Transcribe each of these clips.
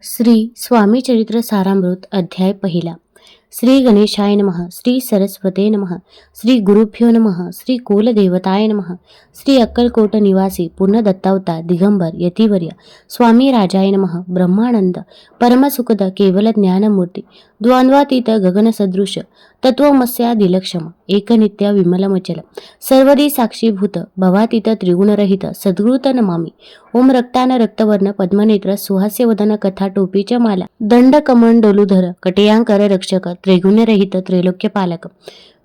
श्री स्वामी चरित्र सारामृत अध्याय पहिला। श्री गणेशाय नमः, श्री सरस्वते नमः, श्री गुरुभ्यो नमः, श्री कुलदेवताय नमः, श्री अक्कलकोट निवासी पूर्ण दत्तावतार दिगंबर यतिवर्य स्वामी राजाय नमः। ब्रह्मानंद परमसुखद केवल ज्ञानमूर्ती द्वंद्वातीत गगनसदृश तत्वमस्यादिलक्षम एकनित्य विमलमचल सर्वदी साक्षीभूत भवातीत त्रिगुणरहित सद्गुरुत नमामि। ओम रक्तान रक्तवर्ण पद्मनेत्र सुहास्यवदन कथा टोपीच्या माला दंड कमंडलुधर कटयांकर रक्षक त्रिगुणरहित त्रैलोक्यपालक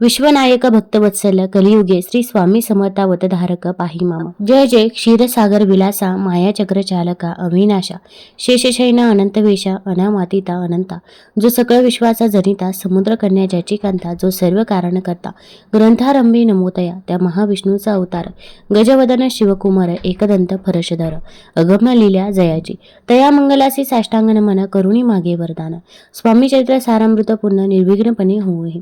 विश्वनायक भक्तवत्सल कलियुगे श्री स्वामी समर्थावतधारक पाही मामा। जय जय क्षीरसागर विलासा मायाचक्र चालका अविनाशा शेषशयना अनंतवेशा अनामातीता अनंता जो सकळ विश्वाचा जनिता समुद्र कन्या ज्याची कांता जो सर्व कारण करता ग्रंथारंभी नमोतया त्या महाविष्णूचा अवतार गजवदन शिवकुमार एकदंत फरशधर अगम्य लील्या जयाची तया मंगलासी साष्टांग नमन करुणी मागे वरदान स्वामी चरित्र सारामृत पूर्ण निर्विघ्नपणे होई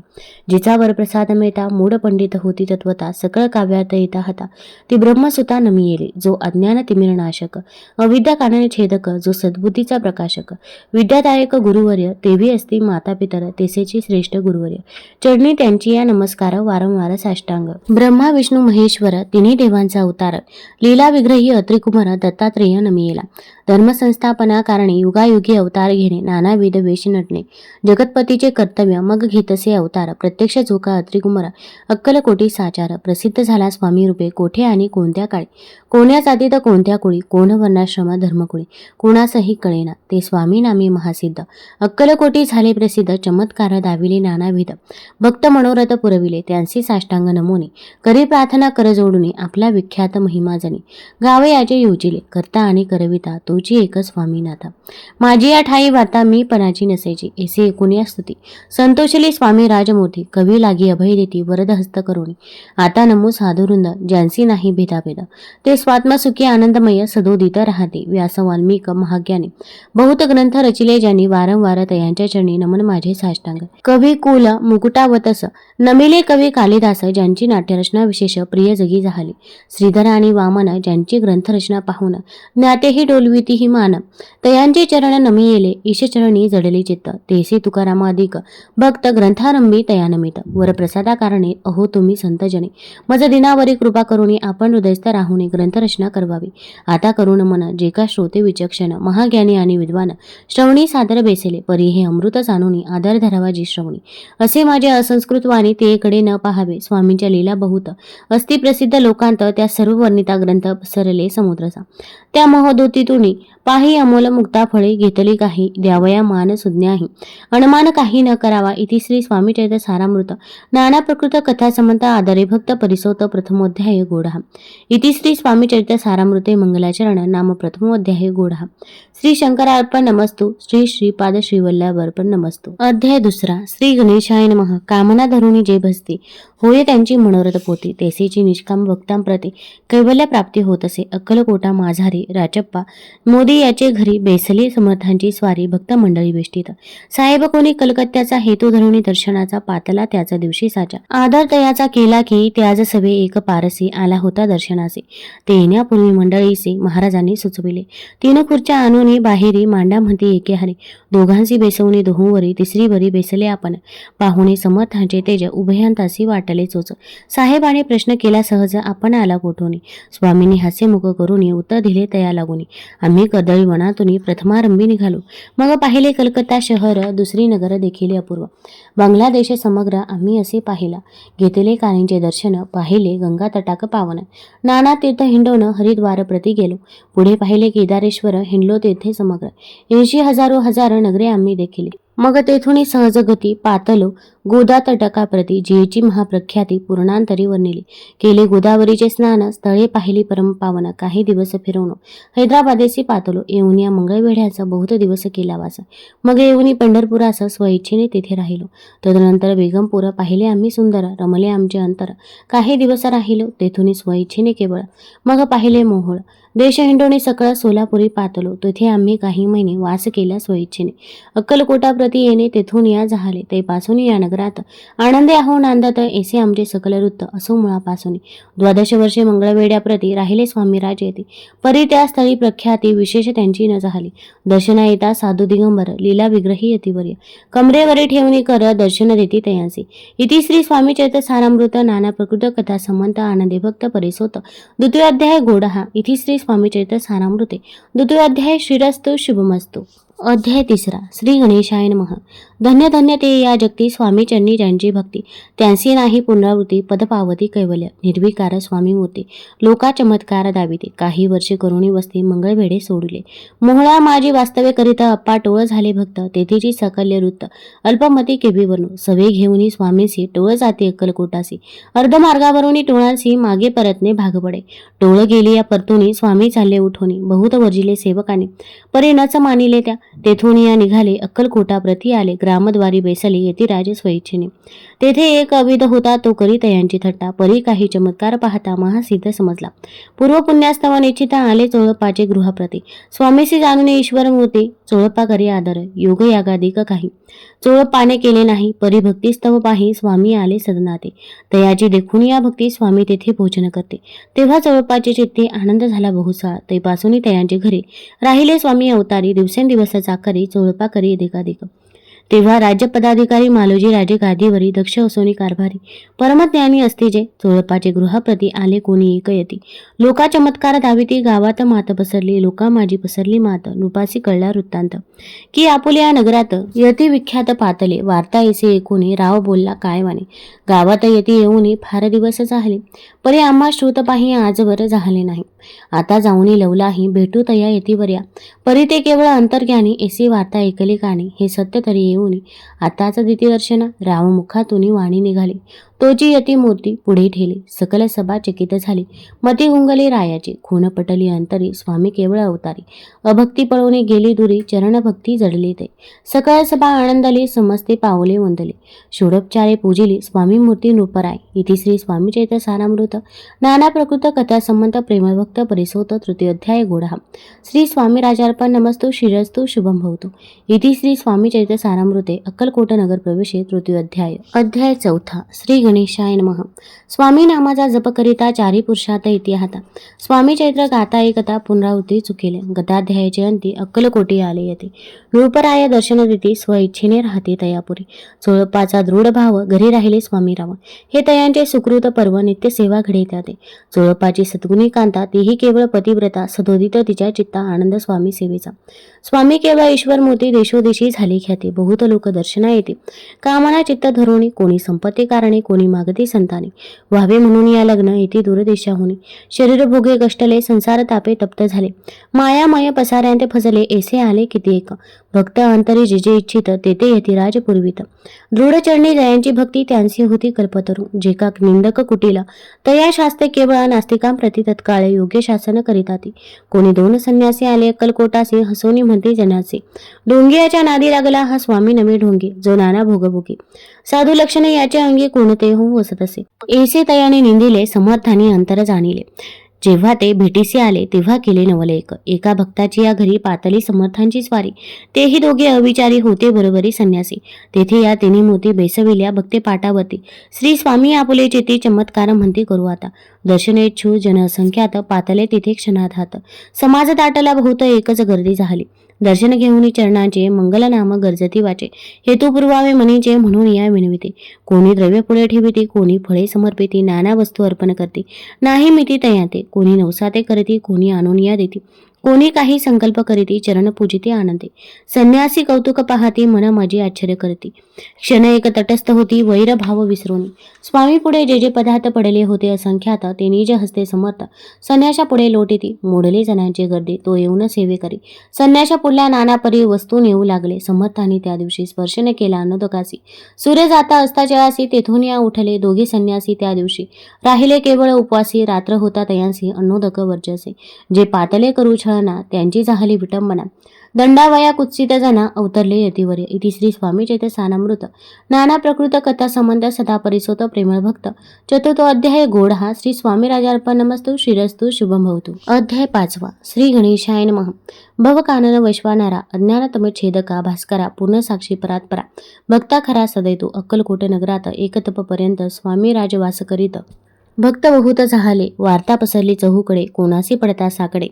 जिचा वर प्रसाद मेता मूढ पंडित होती तत्वता सकळ काव्यात येता हता ती ब्रह्मसुता नमी येले जो अज्ञान तिमिरनाशक अविद्या कानन छेदक जो सद्बुद्धीचा प्रकाशक विद्यादायक गुरुवर्य तेवी असती माता पितर तेसेची श्रेष्ठ गुरुवर्य चरणी त्यांची या नमस्कार वारंवार साष्टांग। ब्रह्मा विष्णू महेश्वर तिन्ही देवांचा अवतार लीला विग्रही अत्रिकुमार दत्तात्रेय नमियेला धर्मसंस्थापना कारणे युगायुगी अवतार घेणे नानाविध वेश नटणे जगतपतीचे कर्तव्य मग घेतसे अवतार प्रत्यक्ष जोका अत्रिकुमार अक्कलकोटी साचार प्रसिद्ध झाला स्वामी रूपे कोठे आणि कोणत्या काळी कोण्या जातीत कोणत्या कुळी कोण वर्णाश्रम धर्मकुळी कोणासही कळेना ते स्वामी नामी महासिद्ध अक्कलकोटी झाले प्रसिद्ध चमत्कार दाविले नानाविध भक्त मनोरथ पुरविले त्यांचे साष्टांग नमोनी करी प्रार्थना कर जोडून आपला विख्यात महिमा जनी गावे याचे योजिले करता आणि करविता तुझी एक स्वामीनाथा माझी या ठाई वार्ता मी पणाची नसेची ऐसे एकूण या स्तुती संतोषली स्वामी राजमूर्ती कवी लागी अभय देती वरद हस्त करुणी आता नमो साधुवृंद ज्यांसी नाही भेदाभेद ते स्वात्मसुखी आनंदमय सदोदित राहते व्यास वाल्मिक महाज्ञानी बहुत ग्रंथ रचिले ज्यांनी वारंवार तयांच्या चरणी नमन माझे साष्टांग। कवी कुल मुकुटावतस नमिले कवी कालिदास ज्यांची नाट्यरचना विशेष प्रिय जगी झाली श्रीधर आणि वामन ज्यांची ग्रंथरचना पाहून ज्ञातेही डोलविती ही मान तयांचे चरण नमी येले ईशचरणी जडले चित्त तेसी तुकारामादिक भक्त ग्रंथारंभी तयानमित वरप्रसादा कारणे अहो तुम्ही संतजने मज दिनावरी कृपा करुणी आपण हृदयस्थ राहुनी ग्रंथरचना करवावी आता करुण मन जे का श्रोते विचक्षण महाज्ञानी आणि विद्वान श्रवणी सादर बेसेले परी हे अमृत जाणूनी आदर धरावा जी श्रवणी असे माझे असंस्कृत वाणी ते एकडे न पाहावे स्वामींच्या लीला बहुत अस्ति प्रसिद्ध लोकांत त्या सर्व वर्णिता ग्रंथ सरले समुद्रसा त्या महोदोतीतून पाही अमोल मुक्ता फळे घेतली काही द्यावया मान सुज्ञाही अनमान काही न करावा इति श्री स्वामी चरित्र सारामृत नाना प्रकृत कथा समंत आदरे भक्त परिसोत प्रथमोध्याय गोढा इति श्री स्वामी चरित्र सारामृते मंगलाचरण नाम प्रथमोध्याय गोढा श्री शंकरार्पण नमस्तु श्री श्रीपाद श्रीवल्लभार्पण नमस्तु। अध्याय दुसरा। श्री गणेशाय नमः। कामना धरुणी जे भजते होय त्यांची मनोरथ पोती तेसेची निष्काम भक्तांप्रती कैवल्य प्राप्ती होत असे अक्कलकोटा माझारी राचप्पा मोदी याचे घरी बेसली समर्थांची स्वारी भक्त मंडळी वेष्टीत साहेब कोणी कलकत्त्याचा हेतू धरुणी दर्शनाचा पातला त्याचा दिवशी साचा आदर तयाचा केला की त्याज सवे एक पारसी आला होता दर्शनाचे ते येण्यापूर्वी मंडळीचे महाराजांनी सुचविले तीन खुर्च्या आणून बाहेरी मांडा म्हणती एके हरे दोघांशी बेसवणे दोहोवरी तिसरीवरी बेसले आपण पाहुणे समर्थांचे तेज उभयांतासी वाटले चोच साहेबाने प्रश्न केला सहज आपण आला कोठोनी स्वामींनी हास्यमुख करून उत्तर दिले तया लागून आम्ही कर्दळी वनातून प्रथमारंभी निघालो मग पाहिले कलकत्ता शहर दुसरी नगर देखील अपूर्व बांगलादेश समग्र आम्ही असे पाहिला घेतले कालींचे दर्शन पाहिले गंगा तटाक पावन नाना तीर्थ हिंडवण हरिद्वार प्रति गेलो पुढे पाहिले केदारेश्वर हिंडलो तेथे समग्र 80,000 हजार नगरे आम्ही देखील मग तेथून सहज गती पातलो गोदा तटकाप्रती जिची महाप्रख्याती पूर्णांतरी वर्णिली केले गोदावरीचे स्नान स्थळे पाहिली परमपावन काही दिवस फिरवणं हैदराबादेसी पातलो येऊन या मंगळवेढ्याचा बहुत दिवस केला वास मग येऊन पंढरपुरास स्वइच्छेने तेथे राहिलो तदनंतर बेगमपूर पाहिले आम्ही सुंदर रमले आमचे अंतर काही दिवस राहिलो तेथून स्वइच्छेने केवळ मग पाहिले मोहोळ देश हिंडोणी सकळ सोलापुरी पातलो तेथे आम्ही काही महिने वास केला स्वइच्छेने अक्कलकोटाप्रती येणे तेथून या झाले ते पासून या नगर नगरात आनंदे आहो नांदत ऐसे आमचे सकल वृत्त असो मुळापासून. 12 वर्षे मंगळवेड्याप्रती राहिले स्वामी राजे येते. परी त्या स्थळी प्रख्याती विशेष त्यांची न झाली. दर्शना येता साधू दिगंबर लीला विग्रही यतिवर्य कमरेवरी ठेवणी कर दर्शन देती तयांसी. इति श्री स्वामी चरित्र सारामृत नाना प्रकृत कथा संबंध आनंदे भक्त परिसोत. द्वितीय अध्याय गोडहा. इति श्री स्वामी चरित्र सारामृते द्वितीय अध्याय श्रीरस्तु शुभमस्तु. अध्याय 3. श्री गणेशाय नमः. धन्य धन्य ते या जगती स्वामी चरणी ज्यांची भक्ती, त्यांची नाही पुनरावृत्ती पद पावती कैवल्य. निर्विकार स्वामी मूर्ती लोका चमत्कार दाविते. काही वर्षे करुणी वस्ती मंगळवेढे सोडले. मोहळा माझी वास्तव्य करिता अप्पा टोळ झाले भक्त. तेथेची सकल्य वृत्त अल्पमती केवी वरून सवे घेऊनी स्वामीसी टोळ जाते अक्कलकोटासी. अर्धमार्गावरून टोळांसी मागे परतणे भाग पडे. टोळ गेली या परतुनी स्वामी चालले उठोनी. बहुत वर्जिले सेवकाने परी नच मानिले त्या. तेथून या निघाले अक्कलकोटा प्रती आले. ग्रामद्वारी बैसले येती राजे स्वइच्छेने. तेथे एक अविध होता तो करी तयांची थट्टा. परी काही चमत्कार पाहता महासिद्ध समजला. पूर्व पुण्यास्तव निश्चिता आले चोळप्पाचे गृहप्रती. स्वामीसी जाणून ईश्वर मूर्ती चोळप्पा करी आदर योग यागादिक काही. चोळप्पाने केले नाही परी भक्तिस्तव पाही स्वामी आले सदनाते. तयाची देखून या भक्ती स्वामी तेथे भोजन करते. तेव्हा चोळप्पाचे चित्ते आनंद झाला बहुसाळ. तेपासून तयांचे घरी राहिले स्वामी अवतारी. दिवसेंदिवस चाकरी चोळप्पा करी एकाधिक. तेव्हा राज्य पदाधिकारी मालोजी राजे गादीवरी दक्ष असोनी कारभारी. परमज्ञानी असते जे चोळप्पाचे गृहाप्रती आले कोणी एक यती. लोका चमत्कार दाविती गावात मात पसरली. लोका माझी पसरली मात नुपासी कळला वृत्तांत. की आपुल्या नगरात यती विख्यात पातले. वार्ता ऐसे ऐकून राव बोलला काय वाणे. गावात यती येऊन फार दिवस झाले. परी आम्हा श्रुत पाही आजवर झाले नाही. आता जाऊनी लवलाही भेटू तया यतीवर्या. परी ते केवळ अंतर्ज्ञानी ऐसी वार्ता ऐकली कानी. हे सत्य तरी येऊन आताच दिती दर्शना. राव मुखातून वाणी निघाली. तोची यती मूर्ती पुढे ठेली. सकल सभा चकित झाली. मती गुंगली रायाची. खून पटली अंतरी स्वामी केवळ अवतारी. अभक्ती पळवून गेली दुरी चरण भक्ती जडली ते. सकल सभा आनंदली समस्ते पावले वंदली. षोडोपचारे पूजिली स्वामी मूर्ती नृपराय. इति श्री स्वामी चरित्र सारामृत नाना प्रकृत कथा संबंध प्रेमभक्त परिसोत तृतीय अध्याय गोडहा. श्री स्वामी राजार्पण नमस्तु श्रीरस्तु शुभम भवतु. इति श्री स्वामी चरित्र सारामृते अक्कलकोट नगर प्रवेशे तृतीय अध्याय. अध्याय 4. श्री गणेशाय नमः. स्वामी नामाचा जप करिता चारी पुरुषार्थ इतिहाता. स्वामी चैत्र गाता एकता पुनरावृत्ती चुकेले. गताध्यायाचे अंती अक्कलकोटी आले येते. नृपराय दर्शन देती स्वइच्छेने राहते तयापुरी. चोळप्पाचा दृढ भाव घरी राहिले स्वामीराव. हे तयांचे सुकृत पर्व नित्य सेवा घडे ते. चोळप्पाची सद्गुणी कांता तीही केवळ पतिव्रता सदोदित तिच्या चित्ता आनंद स्वामी सेवेचा. स्वामी केवळ ईश्वर मूर्ती देशोदेशी झाली ख्याती. बहुत लोक दर्शना येते. कामना चित्त धरोणी कोणी संपत्ती कारणे कोणी मागती संतानी. व्हावे म्हणून या लग्न येथे दूरदेशाहुनी. शरीर भोगे कष्टले संसार तापे तप्त झाले. मायामय पसाऱ्यांत फसले ऐसे आले किती एक. भक्त अंतरी जे जे इच्छित तेथे येती राज पुरवित. दृढ चरणी जयांची भक्ती त्यांची होती कल्पतरू. जे का निंदक कुटीला तया शास्त्रे केवळ नास्तिकांप्रती तत्काळ योग्य शासन करीताती. कोणी 2 संन्यासी आले अक्कलकोटासी हसोनी म्हणते जनाचे. ढोंगियाच्या नादी लागला हा स्वामी नवे ढोंगी जो नाना भोगभोगी. साधू लक्षणे याचे अंगी कोणते हो वसत असे. ऐसे तयाने निंदिले समर्थानी अंतर जाणिले. जेव्हा ते भेटीसी आले तेव्हा केले नवलेक. एका भक्ताची या घरी पातली समर्थांची स्वारी. तेही दोघे अविचारी होते बरोबरी संन्यासी. तेथे या तिन्ही मूर्ती बैसविल्या भक्ते पाटावरती. श्री स्वामी आपुले चेती चमत्कार म्हणते करू आता. दर्शनेच्छू जनसंख्यात पातले तिथे क्षणात हात. समाज दाटला बहुत एकच गर्दी झाली. दर्शन घेऊन चरणाचे मंगलनाम गरजती वाचे. हेतू पुरवावे मनीचे म्हणून या विनविते. कोणी द्रव्य पुढे ठेविते कोणी फळे समर्पिती. नाना वस्तू अर्पण करते नाही मिती तयाते. कोणी नवसाते करती कोणी आणून या देती. कोणी काही संकल्प करीती चरण पूजिते आनंदे. संन्यासी कौतुक पाहती मन माझी आश्चर्य करती. क्षण एक तटस्थ होती वैर भाव विसरून. स्वामी पुढे जे जे पदार्थ पडले होते असंख्यात ते निज हस्ते समर्थ संन्याशा पुढे लोटीती. मोडले जणांचे गर्दी तो येऊन सेवे करी. संन्याशा पुढल्या नाना परी वस्तू नेऊ लागले. समर्थांनी त्या दिवशी स्पर्श न केला अन्नदकासी. सूर्य जाता असता जळासी तेथून या उठले दोघे संन्यासी त्या दिवशी. राहिले केवळ उपवासी. रात्र होता तयांसी अन्नोदक वर्जसे. जे पातले करू छळा विरहना त्यांची झाली विटंबना. दंडावया कुत्सित जना अवतरले यतीवर्य. इति श्री स्वामी चैतन्य सारामृत नाना प्रकृत कथा संबंध सदा परिसोत प्रेमळ भक्त. चतुर्थो अध्याय गोडहा. श्री स्वामी राजार्पण नमस्तु. श्रीरस्तु शुभम भवतु. अध्याय 5. श्री गणेशाय नमः. भवकानन वैश्वानरा अज्ञानतमच्छेदका भास्करा पूर्णसाक्षी परात्परा भक्ता खरा सदैतो अक्कलकोट नगरात एकतपपर्यंत स्वामी राजवास करीत. भक्त बहुत झाले वार्ता पसरली चहूकडे कोणासी पडता साकडे.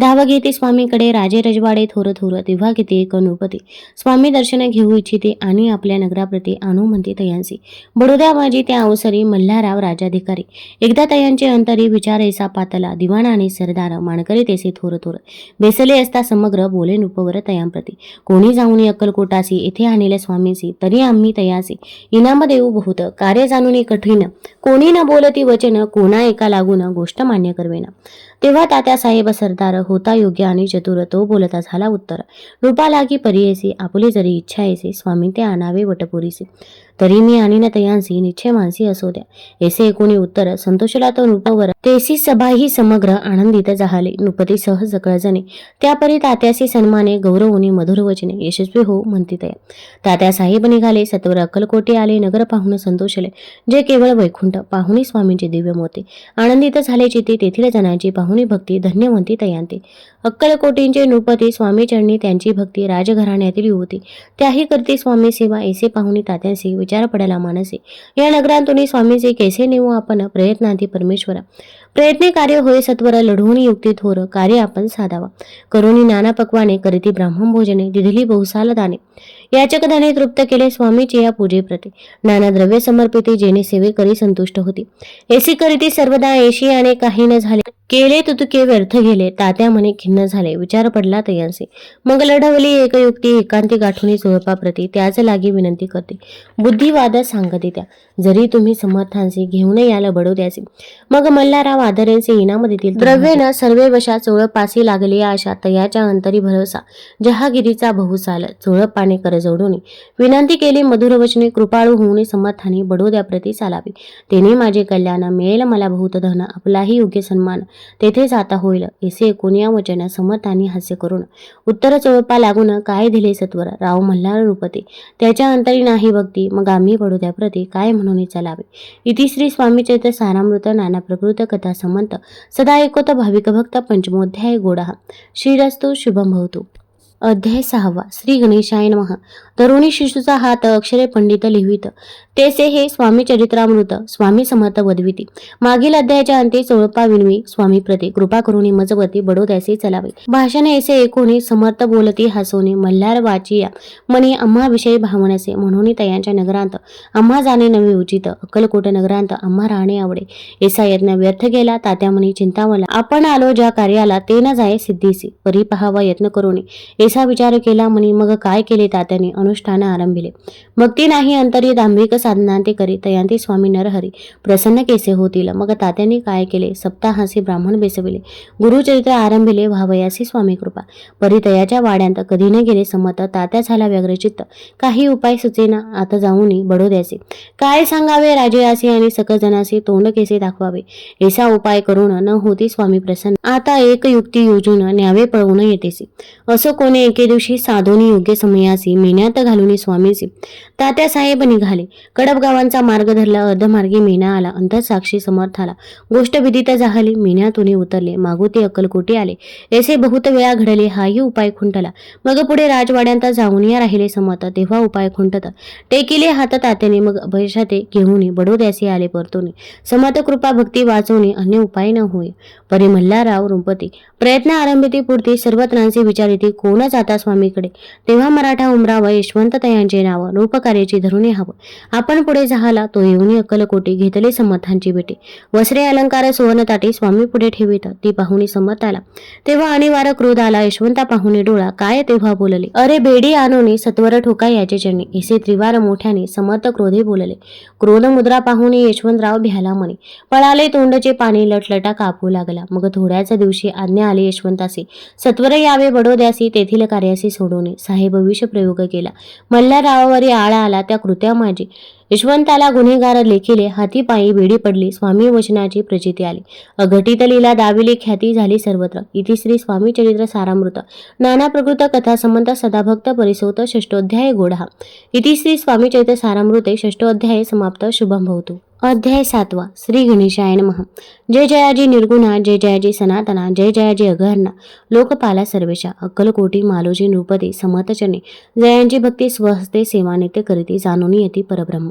धाव घेते स्वामीकडे राजे रजवाडे थोर थोर तेव्हा किती एक नृपती. स्वामी दर्शन घेऊ इच्छिते आणि आपल्या नगराप्रती आणू म्हणते तयांसी. बडोद्या माझी त्या अवसरी मल्हारराव राजाधिकारी. एकदा तयांचे अंतरी विचारैसा पातला दिवाण आणि सरदार माणकरी तेसे थोर थोर. बेसले असता समग्र बोले नृपवर तयांप्रती. कोणी जाऊनी अक्कलकोटासी येथे आणले स्वामीसी तरी आम्ही तयासी इनाम देऊ बहुत कार्य जाणून कठीण. कोणी न बोलती वचन कोणा एका लागून गोष्ट मान्य करवेना. तेव्हा तात्या साहेब सरदार होता योग्य आणि चतुर. तो बोलता झाला उत्तर. नृपा लागी परियेसी आपुली जरी इच्छा येसे स्वामी ते आणावे वटपुरीसी. तरी मी आणि न तयांसी निश्चय मानसी असो द्या. ऐसे कोणी उत्तर संतोषला तो नृपवर. तेसी सभा ही समग्र आनंदित झाले. नृपती सह सकळजणे त्यापरी तात्यासी सन्माने गौरवनी मधुर वचने यशस्वी हो म्हणती तया. तात्या साहेब निघाले सत्वर अक्कलकोटे आले. नगर पाहून संतोषले जे केवळ वैकुंठ. पाहुणी स्वामींचे दिव्य मोते आनंदित झाले चित्ते. तेथील जनांची पाहुणी भक्ती धन्य म्हणती तयांते. अक्कलकोटींचे नृपती स्वामी चरणी त्यांची भक्ती राजघराण्यातील युवती त्याही करती स्वामी सेवा. ऐसे पाहुणी तात्यांसी विचार पडायला मानसे. या नगरांतून स्वामीचे कैसे नेऊ आपण प्रयत्नांती परमेश्वरा. प्रयत्ने कार्य होय सत्वर लढवून युक्ती थोर कार्य आपण साधावा. करुणी नाना पक्वाने करीती ब्राह्मण भोजने दिधली बहुसाल दाने. याचक धने तृप्त केले स्वामीचे या पूजेप्रती. नाना द्रव्य समर्पिते जेणे सेवे करी संतुष्ट होती. ऐसी करीती सर्वदा येशी आणि काही न झाले. केले तुतुके व्यर्थ गेले तात्या म्हणे खिन्न झाले. विचार पडला तयांसे. मग लढवली एक युक्ती एकांती गाठुनी प्रती त्याच लागी विनंती करते. बुद्धिवाद सांगते त्या जरी तुम्ही समर्थांसी घेऊन याला बडोद्यासी. मग मल्हारराव आदरेंचे इनाम देतील. द्रव्येन सर्वे वशा चोळपासी लागली आशा तयाच्या अंतरी भरवसा. जहागिरीचा बहुसाल चोळपाने कर जोडून विनंती केली मधुर वचने. कृपाळू होऊन समर्थानी बडोद्याप्रती चालावी. तेने माझे कल्याण मिळेल मला बहुत धन आपलाही योग्य सन्मान तेथे जाता होईल. ऐसे कोण्या वचन समर्थानी हास्य करून उत्तर चोळपा लागून काय दिले सत्वर. राव मल्हार नृपती त्याच्या अंतरी नाही भक्ती. मग आम्ही बडोद्याप्रती काय म्हणून चालावे. इति श्री स्वामी चैतन्य सारामृत नाना प्रकृत कथा संबंध सदा ऐकोत भाविक भक्त. पंचमोध्याय गोडहा. श्रीरस्तु शुभम भवतु. अध्याय 6. श्री गणेशाय नमः. तरुणी शिशूचा हात अक्षरे पंडित लिहित तेसे हे स्वामी चरित्रामृत स्वामी समर्थ वदविती. मागील अध्यायाच्या अंती चोळपा विनवी स्वामी प्रती कृपा करुणी मजवती बडोद्यासी चलावे. भाषण ऐसे ऐकोनी समर्थ बोलती हसोनी मल्हार वाचिया मनी आम्हा विषयी भावनसे. म्हणून तयांच्या नगरांत आम्हा जाणे नवे उचित. अक्कलकोट नगरांत आम्हा राहणे आवडे. ऐसा यत्न व्यर्थ गेला तात्या म्हणी चिंतावला. आपण आलो ज्या कार्याला ते न जाय सिद्धीसी. परी पहावा यत्न करुणी ऐसा विचार केला म्हणी. मग काय केले तात्याने अनुष्ठान आरंभिले. भक्ती नाही अंतरी दांभिक साधनांते करी तयांती स्वामी नरहरी प्रसन्न केसे होतील. मग तात्यांनी काय केले सप्ताहासी ब्राह्मण बेसविले. गुरुचरित्र आरंभिले व्हावयासी स्वामी कृपा. परितयाच्या वाड्यांत कधी न गेले समत. तात्या झाला व्यग्रचित्त काही उपाय सुचेना. आता जाऊनी बडोद्यासी काय सांगावे राजयासी आणि सकजनासी तोंड केसे दाखवावे. ऐसा उपाय करून न होती स्वामी प्रसन्न. आता एक युक्ती योजून न्यावे पळवून येतेसी. असो कोणी एके दिवशी साधोनी योग्य समयासी मेण्यात घालून स्वामीसी तात्या साहेब निघाले. कडप गावांचा मार्ग धरला. अर्धमार्गी मेणा आला. अंतरसाक्षी समर्थाला गोष्ट विदित झाली. मेण्यातून उतरले मागोते अक्कलकोटी आले. ऐसे बहुत वेळा घडले. हाही उपाय खुंटला. मग पुढे राजवाड्यांत जाऊन या राहिले समत. तेव्हा उपाय खुंटत टेकिले हात तात्याने. मग अभयशाते घेऊन बडोद्यासी आले परतोनी. समर्थ कृपा भक्ती वाचवणे अन्य उपाय न होय. परी मल्हारराव रुपती प्रयत्न आरंभिती पुरती सर्वत्रांचे विचारिती कोण जाता स्वामीकडे. तेव्हा मराठा उमराव यशवंत तयांचे नाव रूपकार्याची धरून हवं. आपण पुढे झाला तो येऊन अक्कलकोटी घेतले समर्थांची भेटे. वस्त्रे अलंकार सुवर्ण ताटे स्वामी पुढे ठेवित. ती पाहुणी समर्थ आला. तेव्हा अनिवार्य क्रोध आला. यशवंता पाहुणे डोळा काय तेव्हा बोलले. अरे बेडी आणोनी सत्वर ठोका याचे चरणी. ऐसे त्रिवार मोठ्याने समर्थ क्रोधे बोलले. क्रोध मुद्रा पाहुणे यशवंतराव भ्याला म्हणे. पळाले तोंडचे पाणी लटलटा कापू लागला. मग थोड्याच दिवशी आज्ञा आली यशवंतासी सत्वर यावे बडोद्यासी तेथील कार्यासी सोडवणे. साहेब विष प्रयोग केला. मल्हाररावावरी आळा आला त्या कृत्या माझी. यशवंताला गुन्हेगार लेखिले, हाती पायी बेडी पडली, स्वामी वचनाची प्रचिती आली, अघटित लीला दाविली, ख्याती झाली सर्वत्र. इति श्री स्वामी चरित्र सारामृत नाना प्रकृत कथा संबंध सदाभक्त परिसोत षष्टोध्याय गोढा. इति श्री स्वामी चरित्र सारामृते षष्टोध्याय समाप्त. शुभम भवतु. अध्याय 7. श्री गणेशाय नमः. जय जयाजी निर्गुणा, जय जयाजी सनातना, जय जयाजी अगहरणा, लोकपाला सर्वेशा, अक्कलकोटी मालोजी नृपती समतचरणी, जयांची भक्ती स्वहस्ते सेवा नित्य करीती, जाणून येती परब्रह्म.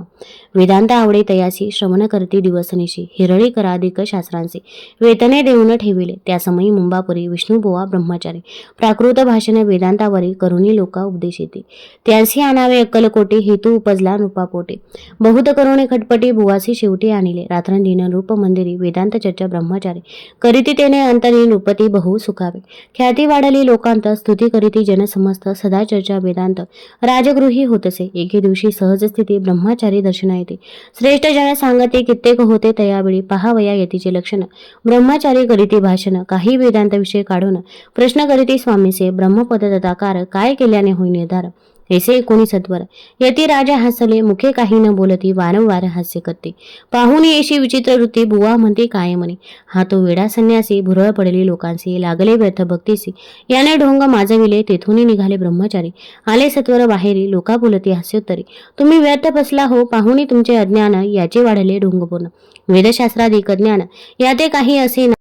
वेदांत आवडे तयासी, श्रवण करती दिवसनिशी, हिरळी कराधिक शास्त्रांचे, वेतने देऊन ठेविले, त्यासमयी मुंबापुरी विष्णुबुवा ब्रह्मचारी, प्राकृत भाषण वेदांतावरी करुणी लोका उपदेशिती, त्यांसी आणावे अक्कलकोटी, हेतू उपजला नृपापोटे, बहुत करुणे खटपटी बुवासी शेवटी आणले, रात्रंदिन रूप मंदिरी, वेदांत चर्चा ब्रह्मचारी, करीती तेने अंतरी नृपती बहु सुखावे, ख्याती वाढली लोकांत, स्तुती करीती जनसमस्त, सदा चर्चा वेदांत, राजगृही होतसे, एके दिवशी सहज स्थिती ब्रह्मचारी दर्शना येते, श्रेष्ठ जन सांगते कित्येक होते तयावेळी, पहावया यतीचे लक्षण, ब्रह्मचारी करीती भाषण, काही वेदांत विषय काढून, प्रश्न करीती स्वामीसे, ब्रह्मपद तथाकार, काय केल्याने होई निर्धार, ऐसे कोणी सत्वर, यती राजा हसले, मुखे काही न बोलती, वारंवार हास्य करते, पाहून येशी विचित्र वृत्ती, बुवा म्हणते काय म्हणे, हा तो वेडा संन्यासी, भुरळ पडली लोकांसी, लागले व्यर्थ भक्तीसी, याने ढोंग माजविले, तेथून निघाले ब्रह्मचारी, आले सत्वर बाहेरी, लोका बोलती हास्योत्तरी, तुम्ही व्यर्थ बसला हो, पाहुणी तुमचे अज्ञान, याचे वाढले ढोंगपूर्ण, वेदशास्त्राधिक ज्ञान, याते काही असे ना,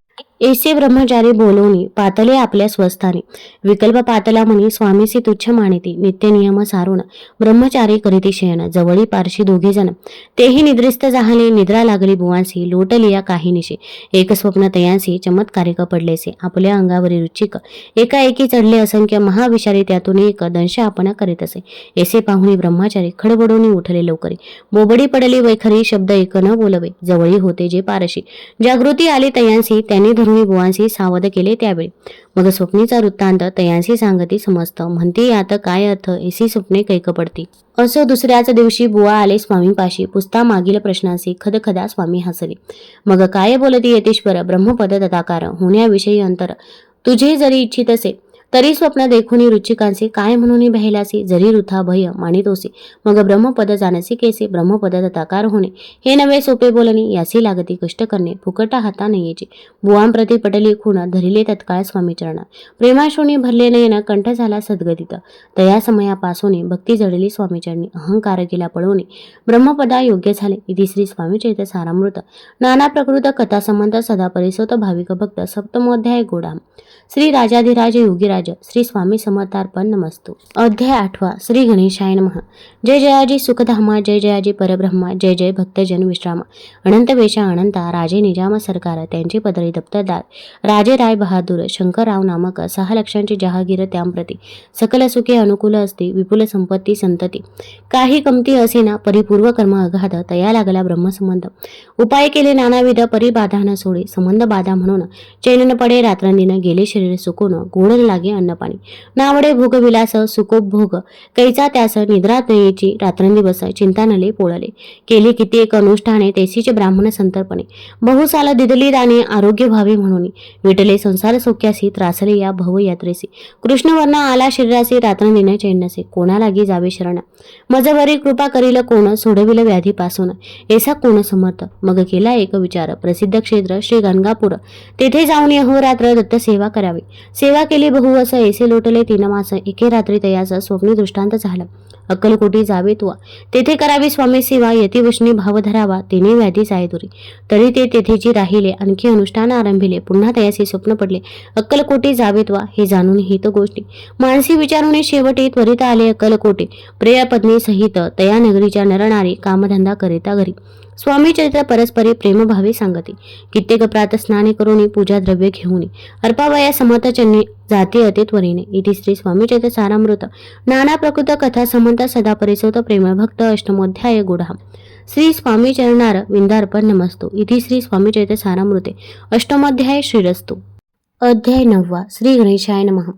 ऐसे ब्रह्मचारी बोलवणी, पातले आपल्या स्वस्थानी, विकल्प पातला म्हणी, स्वामीसी तुच्छ मानिती, नित्य नियम सारून, ब्रह्मचारी करीती शयन, जवळी पारशी दोघे जण, तेही निद्रिस्त झाले, निद्रा लागली बुवांसी, लोटलिया काही निशे, एक स्वप्न तयांसी, चमत्कारिक पडलेसे, आपल्या अंगावरी रुचिक, एकाएकी चढले असंख्य, महाविषारी त्यातून एक दंश आपण करीत असे, ऐसे पाहुणी ब्रह्मचारी खडबडून उठले लवकरी, बोबडी पडली वैखरी, शब्द एक न बोलवे, जवळी होते जे पारशी, जागृती आली तयांसी, त्यांनी धरून बुवांसी सावध केले त्यावेळी, मग स्वप्नीचा वृत्तांत तयांसी सांगती समजत, म्हणते यात काय अर्थ, ऐसी स्वप्ने कैक पडती. असो दुसऱ्याच दिवशी बुवा आले स्वामीपाशी, पुसता मागील प्रश्नांशी, खदखदा स्वामी हसले, मग काय बोलती यतीश्वर, ब्रह्मपद तथाकार, होण्याविषयी अंतर, तुझे जरी इच्छित असे, तरी स्वप्न देखुनी रुचिकांचे, काय म्हणून भ्यायलासी, जरी वृथा भय मानितोसी, मग ब्रह्मपद जाणसी केसे, ब्रह्मपद तथाकार होणे, हे नवे सोपे बोलणे, यासी लागती कष्ट करणे, फुकटा हाता नयेची, बुवांप्रती पटली खूण, धरिले तत्काळ स्वामी चरणा, प्रेमाशोणी भरले नयन, कंठ झाला सद्गदित, तया समयापासून भक्ती जडली स्वामीचरणी, अहंकार केला पळवणे, ब्रह्मपदा योग्य झाले. इति श्री स्वामी चरित्र सारामृत नाना प्रकृत कथा संबंध सदा परिसोत भाविक भक्त. सप्तमोध्याय गोडा. श्री राजाधिराज योगीराज श्री स्वामी समर्थार्पण नमस्तु. अध्याय 8. श्री गणेशाय नमः. जय जयाजी सुखधामा, जय जयाजी परब्रह्मा, जय जय भक्तजन विश्रामा. अनंत वेशा अनंता, राजे निजाम सरकार, त्यांचे पदरी दप्तरदार, राजे राय बहादूर, शंकरराव नामक 6 लक्षांची जहागीर त्यांप्रती, सकल सुखे अनुकूल असते, विपुल संपत्ती संतती, काही कमती असेना, परिपूर्व कर्म अगाध, तया लागला ब्रह्मसंबंध, उपाय केले नानाविध, परिबाधा न सोडे, संबंध बाधा म्हणून, चैन न पडे रात्रंदिन, गेले शरीर सुकून, गोड लागे अन्नपाणी, नावडे भोगविलास, सुखोपभोग, कैचा त्यास, निद्रा नयेची, रात्रंदिवस, चिंता नले पोळले, केली कित्येक अनुष्ठाने, तेसीचे ब्राह्मण संतर्पणे, बहुसाल दिदली दाने, आरोग्य व्हावे म्हणून, विटले संसार सौख्यासी, त्रासले या भवयात्रेसी, कृष्णवर्ण आला शरीरासी, रात्रंदिन चैन नसे, कोणा लागी जावे शरण, मजवरी कृपा करील कोण, सोडविल व्याधीपासून, ऐसा कोण समर्थ. मग केला एक विचार, प्रसिद्ध क्षेत्र श्री गंगापूर, तेथे जाऊन अहोरात्र दत्त सेवा करावी. सेवा केली बहु असं, ऐसे लोटले 3 मास, एके रात्री तयास स्वप्नी दृष्टांत झाला. अक्कलकोटी जावे तुवा, तेथे करावी स्वामी सेवा, यतिवशनी भाव धरावा, तिने व्याधी जाय दुरी, तरी ते तेथेची राहिले, आणखी अनुष्ठान आरंभिले, पुन्हा तयासी स्वप्न पडले, अक्कलकोटी जावे तुवा, हे जाणून हित गोष्टी, मानसी विचारून शेवटी त्वरित आले अक्कलकोटी, प्रिय पत्नी सहित, तया नगरीच्या नरनारी, कामधंदा करिता घरी, स्वामी चरित्र परस्परी प्रेमभावे सांगते, कित्येक प्रातस्नाने करून, पूजा द्रव्य घेऊन, अर्पावया समर्थचन्नी जाते अति त्वरेने. इति श्री स्वामी चरित्र सारामृत नाना प्रकृत कथा संबंध सदा परिसोत प्रेमभक्त. अष्टमोध्याय गुढा. श्री स्वामी चरणार विंदार्पण नमस्तु. इति श्री स्वामी चरित्र सारामृते अष्टमोध्याय श्रीरस्तु. अध्याय 9 श्री गणेशाय नमः.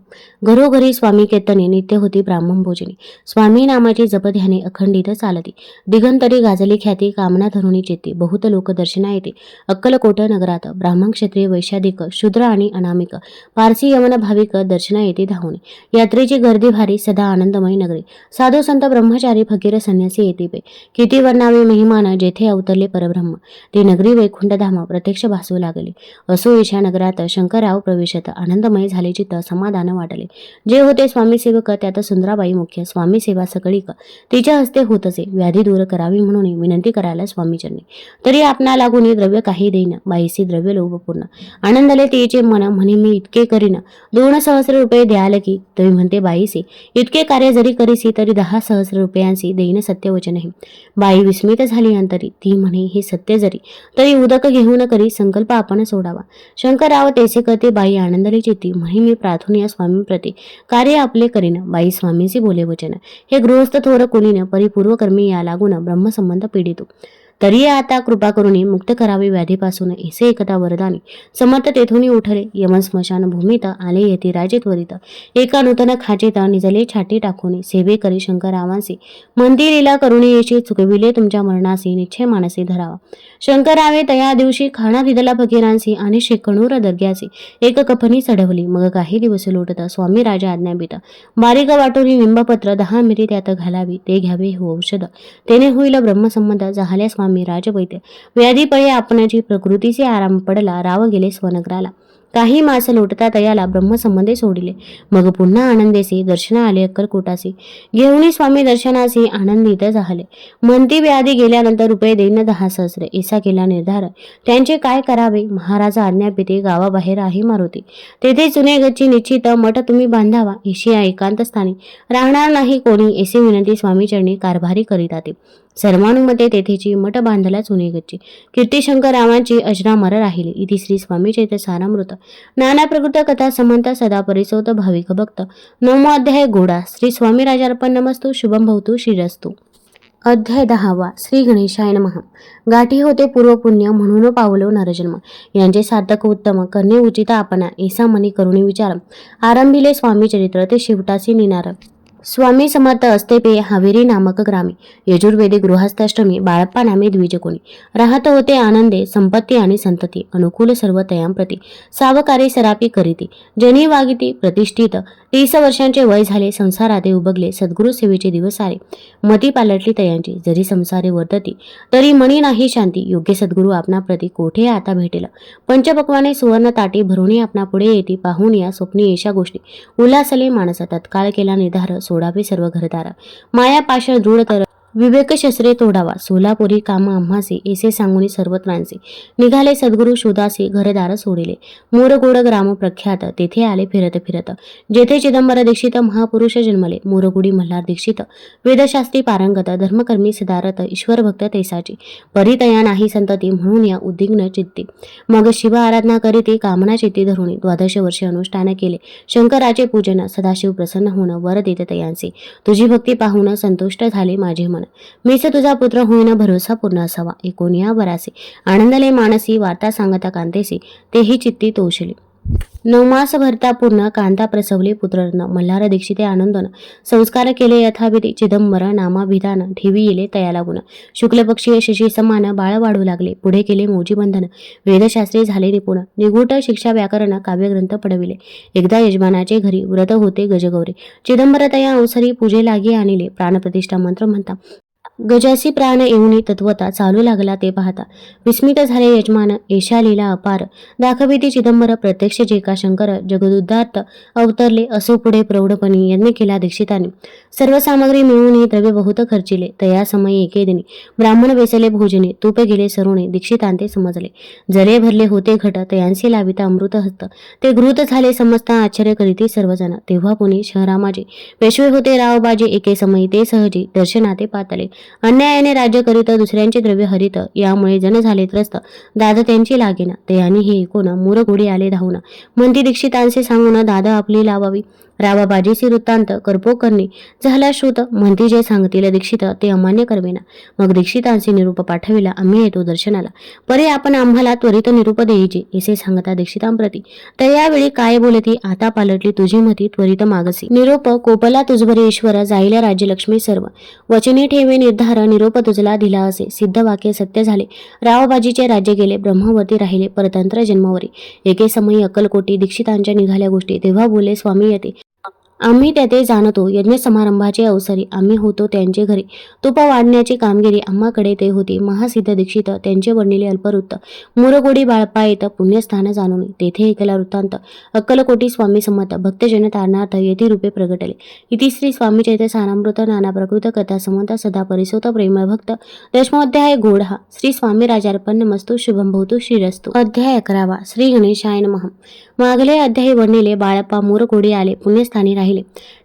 घरोघरी स्वामी कीर्तने नित्य होती ब्राह्मण भोजनी. स्वामी नामाची जपध्याने अखंडित चालती. दिगंतरी गाजली ख्याती कामना धरुणी चित्ती. बहुत लोक दर्शना येते. अक्कलकोट नगरात ब्राह्मण क्षत्रिय वैश्याधिक शूद्र आणि अनामिक पारसी यमन भाविक दर्शना येते धावणे. यात्रेची गर्दी भारी सदा आनंदमय नगरी. साधू संत ब्रह्मचारी फकीर संन्यासी येते पे. किती वर्णावे महिमान जेथे अवतरले परब्रह्म. ती नगरी वैकुंठधाम प्रत्यक्ष भासू लागली. असो ईशा नगरात शंकरराव प्रवेशत आनंदमय झाले चित्त समाधान वाटले. जे होते स्वामी सेवक त्यात सुंदराबाई मुख्य. स्वामी सेवा सकळीक तिच्या हस्ते होत असे. व्याधी दूर करावी म्हणून विनंती करायला स्वामीचरणी. तरी आपणा लागून द्रव्य काही देईन. बाईसी द्रव्य लोभ पूर्ण. आनंदले तिचे मन म्हणे मी इतके करीन 2,000 रुपये द्याल की. तरी म्हणते बाईसी इतके कार्य जरी करीसी तरी 10,000 रुपयांसी देईन सत्यवचनही. बाई विस्मित झाली अंतरी. ती म्हणे हे सत्य जरी तरी उदक घेऊन करी संकल्प आपण सोडावा. शंकरराव तेसे करते. बाई आनंदली चित्ती म्हणे मी प्रार्थून या स्वामी प्रती कार्य आपले करीन. बाई स्वामींची बोले वचन. हे गृहस्थ थोर कोणीन परिपूर्व कर्मी या लागून ब्रह्मसंबंध पीडितो. तरी आता कृपा करुणी मुक्त करावे व्याधीपासून. ऐसे एकदा वरदानी समर्थ तेथून उठले. यमन स्मशान भूमीत आले येथे राजे त्वरित. एका नूतन खाचेत निजले छाटी टाकून. सेवे करी शंकररावांसी मंदिरीला करुणी येशी चुकविले तुमच्या मरणासी निश्चय मानसी धरावा. शंकररावे तया दिवशी खाणा दिदला फकीरांसी आणि शेकणूर दर्ग्यासी एक कफनी चढवली. मग काही दिवस लोटता स्वामी राजा आज्ञापिता. बारीक वाटोरी निंबपत्र 10 मिरी त्यात घालावी. ते घ्यावे हो औषध तेने होईल ब्रह्मसंबंध. झाल्या स्वामी राजवैद्य. व्याधीपळे आपणाची प्रकृतीचे आराम पडला. राव गेले स्वनगराला. काही मास लोटता तयाला ब्रह्मसंबंधे सोडिले. मग पुन्हा आनंदेसी दर्शना आले अक्कलकोटासी. घेऊनी स्वामी दर्शनासी आनंदित झाले. म्हणती व्याधी गेल्यानंतर रुपये देईन 10,000. ऐसा केला निर्धार. त्यांचे काय करावे. महाराज आज्ञापिते गावाबाहेर आहे मारुती. तेथे चुने गच्ची निश्चित मठ तुम्ही बांधावा. ईशिया एकांत स्थानी राहणार नाही कोणी. ऐसी विनंती स्वामीचरणी कारभारी करीताते. सर्वानुमते तेथेची मठ बांधला चुने गच्ची. कीर्तिशंकर रावांची अजरामर राहिली. इति श्री स्वामी चैत्र सारामृत. नाना प्रकृत कथा समंत सदा परिसोत भाविक भक्त. 9 अध्याय गोडा. श्री स्वामी राजार्पण नमस्तु. शुभम भवतु श्रीरस्तु. अध्याय 10 श्री गणेशाय नमः. गाठी होते पूर्व पुण्य म्हणून पावलो नरजन्म. यांचे सार्थक उत्तम करणे उचित आपणा. ऐसा मनी करुणी विचार. आरंभिले स्वामी चरित्र ते शिवटासी निनार. स्वामी समर्थ असते पे हावेरी नामक ग्रामी. यजुर्वेदी गृहस्थाष्टमी बाळप्पा नामे द्विजकोणी. राहत होते आनंदे संपत्ती आणि संतती. अनुकूल सर्व तयांप्रती सावकारी सरापी करीती. जनी वागिती प्रतिष्ठित 30 वर्षांचे वय झाले. संसाराते उबगले सद्गुरु सेवेचे दिवस आले. मती पालटली तयांची. जरी संसारे वर्तती तरी मनी नाही शांती. योग्य सद्गुरु आपणा प्रती कोठे आता भेटेल. पंचपक्वाने सुवर्ण ताटी भरुणी आपणा पुढे येती. पाहून या स्वप्नी येशा गोष्टी उल्हासले मानस. तत्काळ केला निर्धार सोडावे सर्व घरदार. माया पाशळ दृढ तर विवेक शस्त्रे तोडावा. सोलापुरी काम आम्हासी ऐसे सांगून सर्वत्रांचे. निघाले सद्गुरु शोधासी घरदार सोडिले. मोरगोड ग्राम प्रख्यात. तेथे आले फिरत फिरत. जेथे चिदंबर दीक्षित महापुरुष जन्मले. मोरगुडी मल्हार दीक्षित वेदशास्त्री पारंगत. धर्मकर्मी सदारत ईश्वर भक्त तैसाची. परितया नाही संतती म्हणून या उद्विग्न चित्ती. मग शिव आराधना करीती कामना चित्ती धरुणी. 12 वर्षे अनुष्ठान केले शंकराचे पूजन. सदाशिव प्रसन्न होऊन वर देत तयांचे. तुझी भक्ती पाहून संतुष्ट झाले माझे मन. मीच तुझा पुत्र होईन भरोसा पूर्ण असावा. 19 वरासे आनंदले मानसी. वार्ता सांगता कांतेसी तेही चित्ती तोषले. 9 मास भरता पूर्ण कांता प्रसवले पुत्ररत्न. मल्हार दीक्षिते आनंदन संस्कार केले यथाविधी. चिदंबर नामाभिधान ठेवी येले तया लागून. शुक्लपक्षीय शशी समान बाळ वाढू लागले. पुढे केले मौजी बंधन. वेदशास्त्री झाले निपुण. निगूढ शिक्षा व्याकरण काव्यग्रंथ पडविले. एकदा यजमानाचे घरी व्रत होते गजगौरी. चिदंबर तया अवसरी पूजे लागी आणले. प्राणप्रतिष्ठा मंत्र म्हणता गजासी प्राण येऊनी तत्वता चालू लागला ते पाहता. विस्मित झाले यजमान. एशा लीला अपार दाखविती चिदंबर. प्रत्यक्ष जे का शंकर जगदुद्धार्थ अवतरले. असो पुढे प्रौढपणी यज्ञ केला दीक्षिताने. सर्व सामग्री मिळून द्रव्य बहुत खर्चिले. तया समयी एके दिनी ब्राह्मण बेसले भोजने. तूप गेले सरुणे. दीक्षितांते समजले. जरे भरले होते घट. तयांसी लाविता अमृत हस्त. ते घृत झाले समस्त आश्चर्य करीती सर्वजण. तेव्हा पुणे शहरामाजे पेशवे होते रावबाजे. एके समयी ते सहजी दर्शनाते पातले. अन्यायाने राज्य करीत दुसऱ्यांचे द्रव्य हरित. यामुळे जन झाले त्रस्त. दादा त्यांची लागेना. ते आणि हे ऐकून मोरगोडी आले धावून. म्हणती दीक्षितांचे सांगून दादा आपली लावावी. रावाबाजीसी वृत्तांत करपोकरणी झाला श्रुत, म्हणती जे सांगतील दीक्षित ते अमान्य करवेना. मग दीक्षितांशी निरूप पाठविला, आम्ही येतो दर्शनाला, परे आपण आम्हाला त्वरित निरूप देईजे असे सांगता दीक्षितांप्रती. तर यावेळी काय बोलती, आता पालटली तुझी मती त्वरित मागसी. निरोप कोपला तुझबरे ईश्वर, जाईल्या राज्यलक्ष्मी सर्व. वचने ठेवे निर्धार, निरोप तुझला दिला असे. सिद्ध वाक्य सत्य झाले, रावबाजीचे राज्य गेले, ब्रह्मवती राहिले परतंत्र जन्मवरी. एके समयी अक्कलकोटी दीक्षितांच्या निघाल्या गोष्टी. तेव्हा बोलले स्वामी येते, आम्ही त्याते जाणतो यज्ञ समारंभाचे अवसरी. आम्ही होतो त्यांचे घरी, तुप वाढण्याची कामगिरी आम्हाकडे ते होती. महासिद्ध दीक्षित त्यांचे वर्णिले अल्पवृत्त. मुरगोडी बाळपा येत पुण्यस्थान जाणून, तेथे ऐकला वृत्तांत. अक्कलकोटी स्वामी संमत, भक्तजन तारणार्थ येती रूपे प्रगटले. इति श्री स्वामी चैत्य सारामृत नाना प्रकृत कथा समंत सदा परिसोत प्रेमळ भक्त. दशमोध्याय गोढा. श्री स्वामी राजार्पण नमस्तु, शुभम भवतु, श्रीरस्तु. अध्याय 11. श्री गणेशाय नमः. मागले अध्यायी वर्णिले बाळप्पा मुरगोडी आले, पुण्यस्थानी राहिले.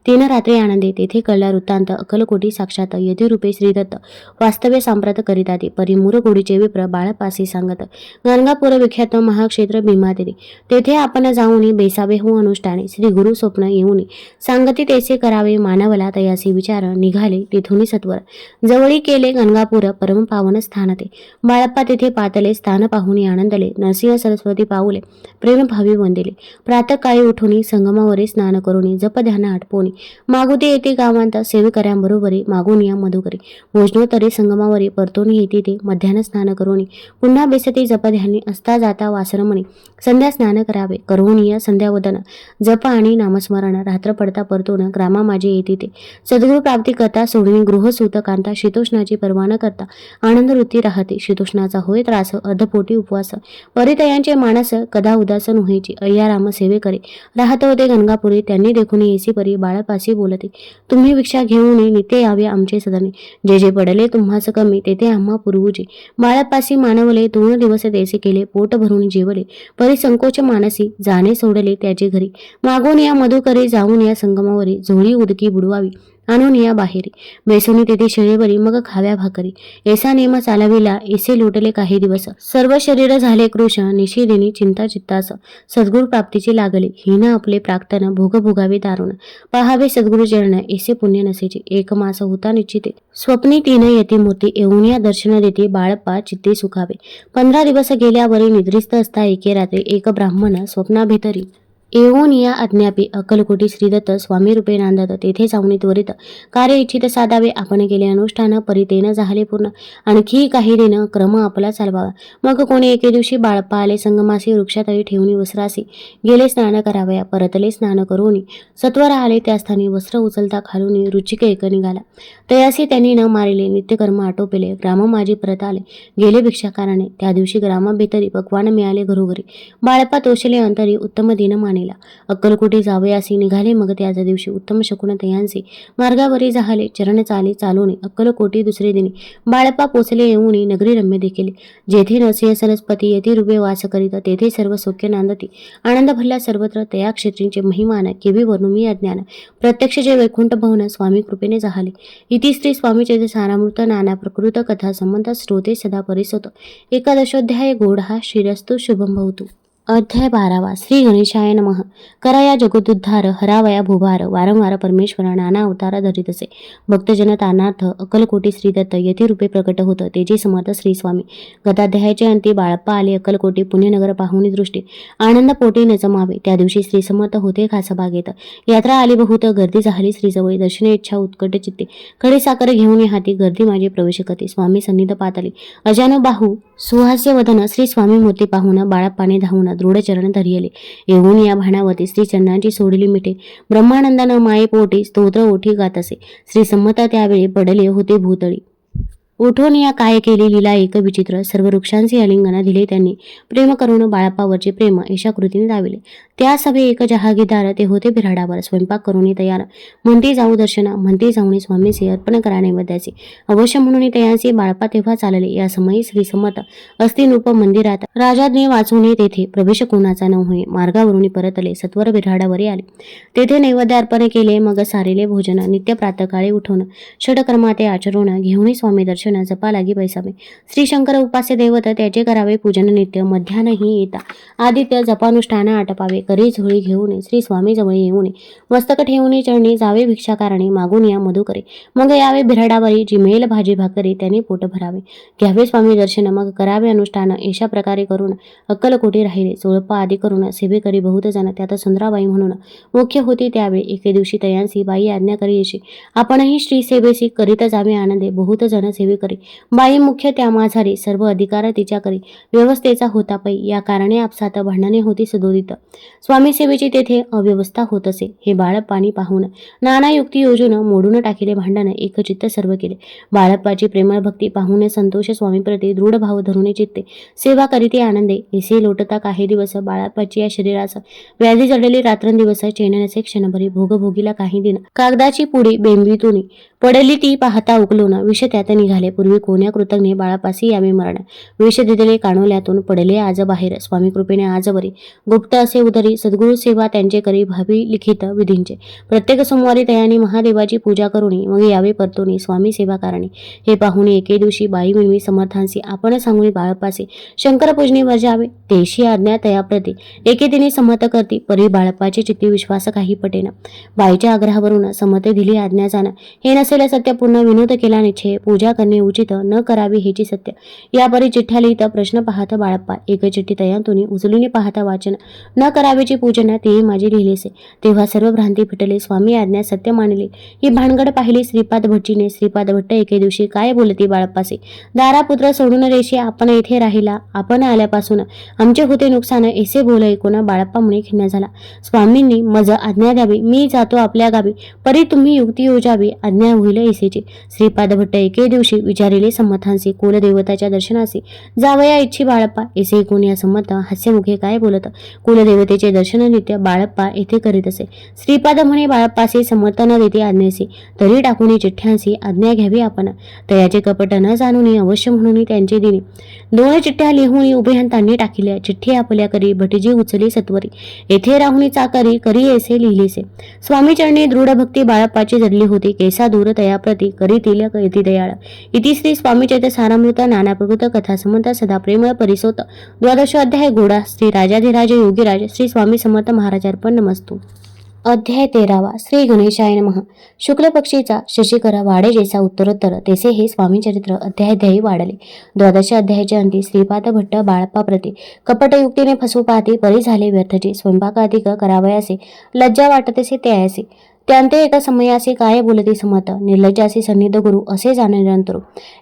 3 रात्री आनंदे. तेथे कळला वृत्तांत. अक्कलकोटी साक्षात यतिरूपे श्रीदत्त वास्तव्य सांप्रत करीताते. परी मुरगोडीचे विप्र बाळप्पासी सांगत. गाणगापूर विख्यात महाक्षेत्र भीमातिरी, तेथे आपण जाऊनी बेसावे हो अनुष्ठाने. श्री गुरु स्वप्न येऊनी सांगती तेसे करावे, मानवला तयासी विचार. निघाले तेथुनी सत्वर, जवळी केले गणगापूर परम पावन स्थान ते. बाळप्पा तेथे पातले, स्थान पाहुनी आनंदले. नरसिंह सरस्वती पाऊले, प्रेम भावी वंदिले. प्रातःकाळी उठुनी संगमावरी स्नान करुनी, जप ध्यान आटपोनी. मागुते येते गावांत, सेविकऱ्यांबरोबरी मागून या मधुकरी. भोजनोत्तरी संगमावरी परतोनी येते ते. मध्यान्ह स्नान करुनी पुन्हा बेसती जप ध्यानी. असता जाता वासरमणी संध्या स्नान करावे. करुणी या संध्यावदन जप आणि नामस्मरण. रात्र पडता परतून ग्रामा माझे येते ते. सद्गुरु प्राप्ती करता सोडणी गृहसूत कांता. शीतोष्णाची पर्वा न करता आनंद वृत्ती राहते. शीतोष्णाचा होय त्रास, अर्धपोटी उपवास. परितयांचे मानस कदा उदास नव्हेची. अय्या राम सेवे करे राहत होते गंगापुरी. त्यांनी देखून येसी परी बाळपासी बोलते, तुम्ही भिक्षा घेऊन नित्य यावे आमचे सदने. जे जे पडले तुम्हास कमी, तेथे आम्हा पुरवूचे. बाळपासी मानवले 2 दिवस देसे केले. पोट भरून जेवले, परी संकोच मानसी. जाणे सोडले त्याचे घरी. मागून या मधुकरी, जाऊन या संगमावरी. झोळी उदकी बुडवावी आणून या बाहेरी. बेसुनी तेथे शेळेवरी, मग खाव्या भाकरी. ऐसा नेम चालविला, ऐसे लोटले काही दिवस. सर्व शरीर झाले कृश, निशिदिनी चिंता चित्तास. सद्गुरु प्राप्तीची लागली, हीन आपले प्राक्तन. भोग भोगावे दारुण, पहावे सद्गुरु चरण. ऐसे पुण्य नसेचे, 1 मास होता निश्चिते. स्वप्नी 3 यती मूर्ती, येऊन या दर्शन देते. बाळप्पा चित्ते सुखावे. 15 दिवस गेल्यावरी निद्रिस्त असता एके रात्री. एक ब्राह्मण स्वप्नाभितरी येऊन या अज्ञापी. अक्कलकोटी श्रीदत्त स्वामी रूपे नांदत. तेथे जाऊन त्वरित कार्य इच्छित साधावे. आपण केले अनुष्ठान, परितेन झाले पूर्ण. आणखी काही दिन क्रम आपला चालवावा. मग कोणी एके दिवशी बाळप्पा आले. संगमासी वृक्षातळी ठेवून वस्त्रासी गेले स्नान करावया. परतले स्नान करून सत्वर आले त्या स्थानी. वस्त्र उचलता खालून रुचिक एक निघाला. तयासी त्यांनी न मारिले, नित्यकर्म आटोपले. ग्राम माझी परत आले, गेले भिक्षाकारणे. त्या दिवशी ग्रामाभीतरी पक्वान मिळाले घरोघरी. बाळप्पा तोषले अंतरी, उत्तम दिन माने. अक्कलकोटी जावयासी निघाले. मग त्याच दिवशी उत्तम शकुन तयांसी मार्गावरी झाले. चरण चाली चालून अक्कलकोटी दुसरे दिनी. बाळप्पा पोचले येऊनी नगरी रम्य देखील. जेथे नरसिंह सरस्वती यती रूपे वास करीत, तेथे सर्व सौख्य नांदती. आनंद भरला सर्वत्र. तया क्षेत्रींचे महिमान केवी वर्णुमी अज्ञान. प्रत्यक्ष जे वैकुंठ भवन स्वामी कृपेने झाले. इति श्री स्वामी चैत्य सारामृत नाना प्रकृत कथा संबंध श्रोते सदा परिसोत. 11 गोढा. श्रीरस्तु, शुभम भवतु. अध्याय 12. श्री गणेशाय नमः. कराया जगदुद्धार, हरावया भूभार. वारंवार परमेश्वर नाना अवतार धरीत असे. भक्तजन तारणार्थ अक्कलकोटी श्रीदत्त यतिरूपे प्रकट होत. तेजे समर्थ श्री स्वामी. गताध्यायाचे अंती. बाळप्पा आले अक्कलकोटी. पुण्यनगर पाहुणी दृष्टी आनंद पोटी न जमावे. त्या दिवशी श्री समर्थ होते खास बागेत. यात्रा आली बहुत, गर्दी झाली श्रीजवळी. दर्शने इच्छा उत्कट चित्ते. खडी साखर घेऊन हाती, गर्दी माझे प्रवेश करते. स्वामी सन्निध पातळी. अजानु बाहू सुहास्य वदन. श्री स्वामी मूर्ती पाहून बाळप्पाने धावून दृढ चरण धरियले. येऊन या भाणावती श्री चरणांची सोडली मिठे. ब्रह्मानंदानं माये पोटी स्तोत्र ओठी गात असे. श्री संमत त्यावेळी पडले होते भूतळी. उठून या काय केली लीला एक विचित्र. सर्व वृक्षांचे अलिंगन दिले त्यांनी. प्रेम करून बाळप्पावरचे प्रेम अशा कृतीने दाविले. त्या सभे एक जहागीरदार, ते होते बिराडावर. स्वयंपाक करून तयार. म्हणती जाऊ दर्शना, म्हणती जाऊन स्वामीचे अर्पण करा नैवेद्याचे. अवश्य म्हणून तयांसी. बाळप्पा तेव्हा चालले. या समयी श्री समर्थ असती नृप मंदिरात. राजाज्ञे वाचून तेथे प्रवेश कोणाचा न होई. मार्गावरून परतले. सत्वर बिराडावरी आले. तेथे नैवेद्य अर्पण केले. मग सारेले भोजन. नित्य प्रातःकाळी उठून षटकर्माते आचरून घेऊन स्वामी दर्शन जपा लागी बैसावे. श्री शंकर उपास्य दैवत, त्याचे करावे पूजन नित्य. मध्यान्ही येता आदित्य जपानुष्ठान आटपावे. करी झोळी घेऊन श्री स्वामी जवळ येऊन मस्तक ठेवून चरणी जावे भिक्षाकारणे मागून या मधु करे मग यावे बिराडावरी जिमेल भाजी भाकरी त्याने पोट भरावे घ्यावे स्वामी दर्शन मग करावे अनुष्ठान अशा प्रकारे करून अक्कलकोटी राहिले चोळप्पा आदी करून सेवेकरी बहुत जण त्यात सुंदराबाई म्हणून मुख्य होती त्यावेळी एके दिवशी तयांसी बाई आज्ञा करी अशी आपणही श्री सेवेसी करीत जावे आनंदे बहुत जण सेवे करी बाई मुख्य त्या माझारी सर्व अधिकार तिच्या करी व्यवस्थेचा होता पै या कारणे आपसात भांडणे होती सदोदित स्वामी सेवेची तेथे अव्यवस्था होत असे हे बाळप्पानी पाहून नाना युक्ती योजून मोडून टाकिले भांडण एकचित्त सर्व केले बाळप्पाची प्रेमळ भक्ती पाहून संतोष स्वामीप्रती दृढ भाव धरून चित्ते सेवा करीते आनंदे एसे लोटता काही दिवस बाळप्पाची या शरीरास व्याधी जडलेली रात्रंदिवस चैन नसे क्षणभरी भोगभोगीला काही दिन कागदाची पुडी बेंबीतून पडली ती पाहता उकलून विष त्यात निघाले पूर्वी कोण्या कृतज्ञ बाळापासी यावे मरण विष दिलेले कानोल्यातून पडले आज बाहेर स्वामी कृपेने आजवरी गुप्त असे उदरी सद्गुरु सेवा त्यांचे करी भावी लिखित विधींचे प्रत्येक सोमवारी तयानी महादेवाची पूजा करुणी मग यावे परतोनी स्वामी सेवा कारणी हे पाहून एके दिवशी बाई मिळवी समर्थांसी आपण सांगून बाळप्पासी शंकर पूजनी वर्जावे देशी आज्ञा तयाप्रती एके दिनी संमत करती परी बाळप्पाचे चित्ती विश्वास काही पटेना बाईच्या आग्रहावरून संमते दिली आज्ञा जाणं हे नसेल सत्य पूर्ण विनोद केला निश्चय पूजा करणे उचित न करावी हेची सत्य यापरी चिठ्ठ्या लिहित प्रश्न पाहत बाळप्पा एक चिठ्ठी तयांतून उचलून पाहता वाचन न करावीची पूजन तेही माझी लिहिलेसे तेव्हा सर्व भ्रांती फिटले स्वामी आज्ञा सत्य मानली ही भानगड पाहिली श्रीपाद भट्टीने श्रीपाद भट्ट एके दिवशी काय बोलती बाळप्पासे दारापुत्र सोडून रेषे आपण येथे राहिला आपण आल्यापासून आमचे होते नुकसान ऐसे बोल ऐकून बाळप्पा मुळे खिन्न झाला स्वामींनी मज आज्ञा द्यावी मी जातो आपल्या गावी परी तुम्ही युक्ती योजावी आज्ञा होईल ऐसेची श्रीपाद भट्ट एके दिवशी विचारिले संमतांसी कुलदेवताच्या दर्शनासी जावया इच्छी बाळप्पा ऐसे ऐकून या संमत हास्यमुखे काय बोलत कुलदेवतेचे दर्शन नित्य बाळप्पा येथे करीत असे श्रीपाद म्हणे बाळप्पासी संमत न देते आज्ञेसी तरी टाकून चिठ्ठ्यांसी आज्ञा घ्यावी आपण तयाचे कपट न जाणून अवश्य म्हणून त्यांचे दिनी दोन चिठ्ठ्या लिहून उभयंतांनी टाकिल्या चिठ्ठी आपल्या करी भटजी उचली सत्वरी येथे राहुनी चाकरी करी ऐसे लिहिलेसे स्वामी चरणी दृढ भक्ती बाळप्पाची जडली होती केसा दूर तयाप्रती करीतील येती दयाळ इति श्री स्वामी चैत्य सारामृत नाना प्रकृत कथा समंत सदा प्रेमळ परिसोत द्वादश अध्याय गोडा श्री राजाधिराज योगीराज श्री स्वामी समर्थ महाराजार्पण नमस्तु अध्याय 13 श्री गणेशाय नमः शुक्ल पक्षीचा शशिकरा वाढे जैसा उत्तरोत्तर तेसे हे स्वामी चरित्र अध्याय वाढले द्वादश अध्यायाच्या अंती श्रीपाद भट्ट बाळप्पा प्रती कपटयुक्तीने फसवू पाहती परी झाले व्यर्थचे स्वयंपाकाधिक करावयासे लज्जा वाटतेसे त्यायासे त्यांते एका समयासी काय बोलती समत निर्लज्जासी सन्निध गुरु असे जाणे निरंतर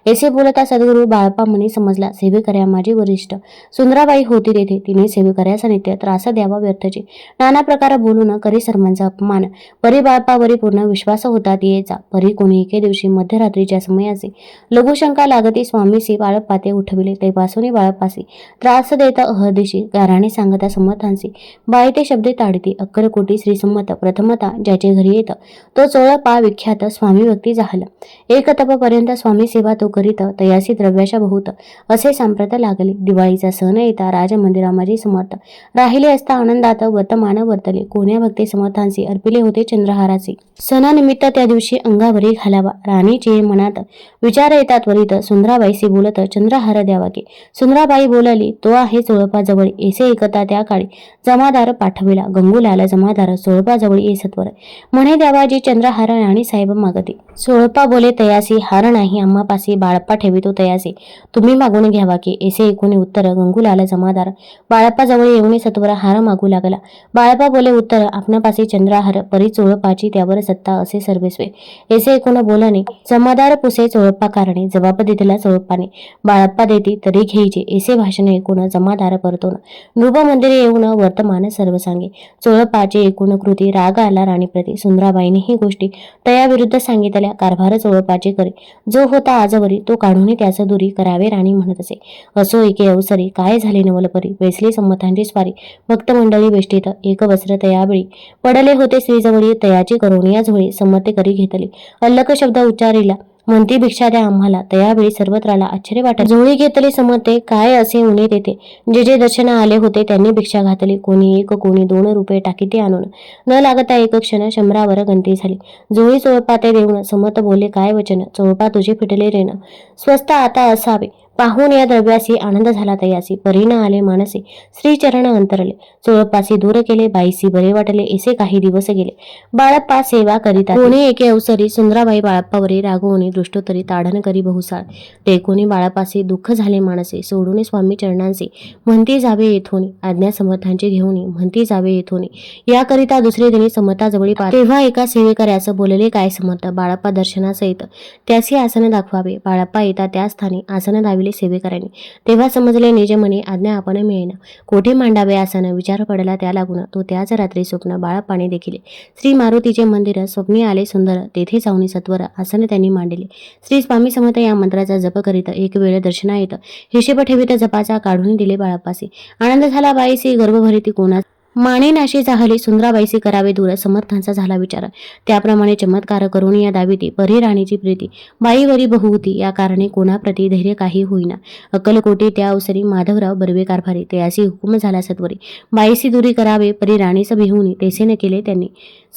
ऐसे बोलता सद्गुरु बाळप्पा म्हणे समजला सेवेकऱ्या माझी वरिष्ठ सुंदराबाई होती तेथे तिने सेवेकऱ्याचा नित्य त्रास द्यावा व्यर्थचे नाना प्रकार बोलून करी सर्वांचा अपमान परी बाळप्पावरी पूर्ण विश्वास होता यायचा परी कोणी एके दिवशी मध्यरात्रीच्या समयासी लघुशंका लागती स्वामीसी बाळप्पा ते उठविले तेपासून बाळप्पासी त्रास देता अहदिशी गाराने सांगता समर्थांसी बाई ते शब्दे ताडती अक्कलकोटी श्री संमत प्रथमता ज्याचे घरी तो चोळप्पा विख्यात स्वामी भक्ती झाला एक तपपर्यंत स्वामी सेवा तो करीत तयासी द्रव्याच्या बहुत असे सांप्रत लागले दिवाळीचा सण येता राजमंदिरामाजी समर्थ राहिले असता आनंदात वर्तमान वर्तले कोण्या भक्ती समर्थांसी अर्पिले होते चंद्रहाराचे सणानिमित्त त्या दिवशी अंगावरी घालावा राणीचे मनात विचार येतात त्वरित सुंदराबाईशी बोलत चंद्रहार द्यावा की सुंदराबाई बोलली तो आहे चोळप्पाजवळ ऐसे एकता त्या काळी जमादार पाठविला गंगूलाल जमादार चोळप्पाजवळ ये सत्वर म्हणे द्यावाजी चंद्रहार राणी साहेब मागते चोळप्पा बोले तयासी हार नाही आम्हापासी बाळप्पा ठेवितो तयासी तुम्ही मागून घ्यावा की ऐसे ऐकून उत्तर गंगूलाल जमादार बाळप्पाजवळ येऊन सत्वर हार मागू लागला बाळप्पा बोले उत्तर आपणापासी चंद्रहार परी चोळप्पाची त्यावर सत्ता असे सर्वेस्वे ऐसे ऐकून बोलणे जमादार पुसे चोळप्पा कारणे जबाब दिला चोळप्पाने बाळप्पा देती तरी घ्यायचे ऐसे भाषण ऐकून जमादार परतून नृप मंदिरे येऊन वर्तमान सर्व सांगे चोळप्पाची एकूण कृती राग आला राणीप्रती सुंदराबाईने ही गोष्टी तयाविरुद्ध सांगितल्या कारभार चोळप्पाचे करे जो होता आजवरी तो काढून त्यास दुरी करावे राणी म्हणत असे असो एके अवसरी काय झाले नवलपरी वेसली संमतांची स्वारी भक्त मंडळी वेष्टीत एक वस्त्र तयावेळी पडले होते श्रीजवळी तयाची करोनिया झोळी संमते करी घेतली अल्लक शब्द उच्चारिला म्हणती भिक्षा द्या आम्हाला तयावेळी सर्वत्राला आश्चर्य वाटत झोळी घेतली समते काय असे उणे तेथे जे जे दर्शना आले होते त्यांनी भिक्षा घातली कोणी 1 कोणी 2 रुपये टाकीते आणून न लागता एक क्षण 100 गंती झाली झोळी चोळप्पा ते देऊन समत बोले काय वचन चोळप्पा तुझे फिटले रेन स्वस्त आता असावे पाहून या द्रव्यासी आनंद झाला तयासी, परीन आले मानसी श्री चरण अंतरले, चोळपासी दूर केले बाईसी बरे वाटले, एसे काही दिवस गेले. बाळप्पा सेवा करीता कोणी एके अवसरी सुंदराबाई बाळप्पावरी रागवणे दृष्टोत्तरी ताडण करी बहुसाळ, टेकोनी बाळप्पासी दुःख झाले मानसे, सोडून स्वामी चरणांचे म्हणती जावे येथोनी, आज्ञा समर्थांची घेऊनी म्हणती जावे येथोनी. याकरिता दुसरे दिनी समर्थाजवळी तेव्हा एका सेवेकऱ्यास बोलले काय समर्थ, बाळप्पा दर्शनासहित त्यासी आसन दाखवावे. बाळप्पा येता त्या स्थानी आसन दाविले सेवेकऱ्यांनी, तेव्हा समजले निज मनी आज्ञा आपण मिळेना, कोठे मांडावे आसन विचार पडला त्या लागून, तो त्याच रात्री स्वप्न बाळप्पाने देखिले. श्री मारुतीचे मंदिर स्वप्नी आले सुंदर, तेथे जाऊन सत्वर आसन त्यांनी मांडले. श्री स्वामी समर्थ या मंत्राचा जप करीत एक वेळ दर्शना येत, हिशेब ठेवीत जपाचा काढून दिले बाळप्पासी. आनंद झाला बाईसी गर्भभरिती कोणा, माने नाशी जाहली सुंदराबाईसी करावे दूर, समर्थांचा झाला विचार. त्याप्रमाणे चमत्कार करून या दाविती परी राणीची प्रीती, बाईवरी बहुती या कारणे कोणाप्रती धैर्य काही होईना. अक्कलकोटी त्या अवसरी माधवराव बर्वे कारभारी, त्यासी हुकुम झाला सत्वरी, बाईसी दुरी करावे परी राणीस भिवूनी, तेसे न केले त्यांनी.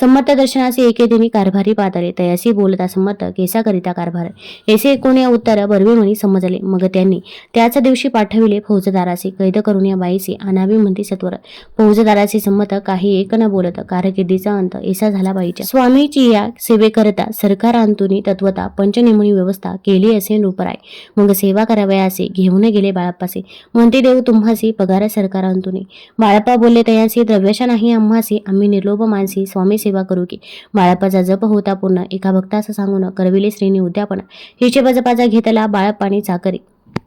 समर्थ दर्शनाचे एके दिनी कारभारी पातळे, तयासी बोलता समर्थ केसा करिता कारभार, ऐसे कोणी उत्तर बर्वे म्हणी समजले. मग त्यांनी त्याच दिवशी पाठविले फौजदारासी, कैद करून या बाईसी आणावी म्हणती सत्वर. फौजदारासी संमत काही एक न बोलत, कारकिर्दीचा अंत ऐसा झाला बाईच्या. स्वामीची या सेवेकरता सरकारांतुनी तत्वता पंचनिमणी व्यवस्था केली असे नृपराय. मग सेवा करावयासी घेऊन गेले बाळप्पासी, म्हणते देव तुम्हासी पगार सरकारांतुनी. बाळप्पा बोलले तयासी द्रव्यशा नाही आम्हासी, आम्ही निर्लोभ मानसी स्वामी सेवा करू की. बाळप्पाचा जप होता पूर्ण, एका भक्तास सांगून करविले श्रीनी उद्यापन, हिशेब जपाचा घेतला बाळप्पानी चाकरी.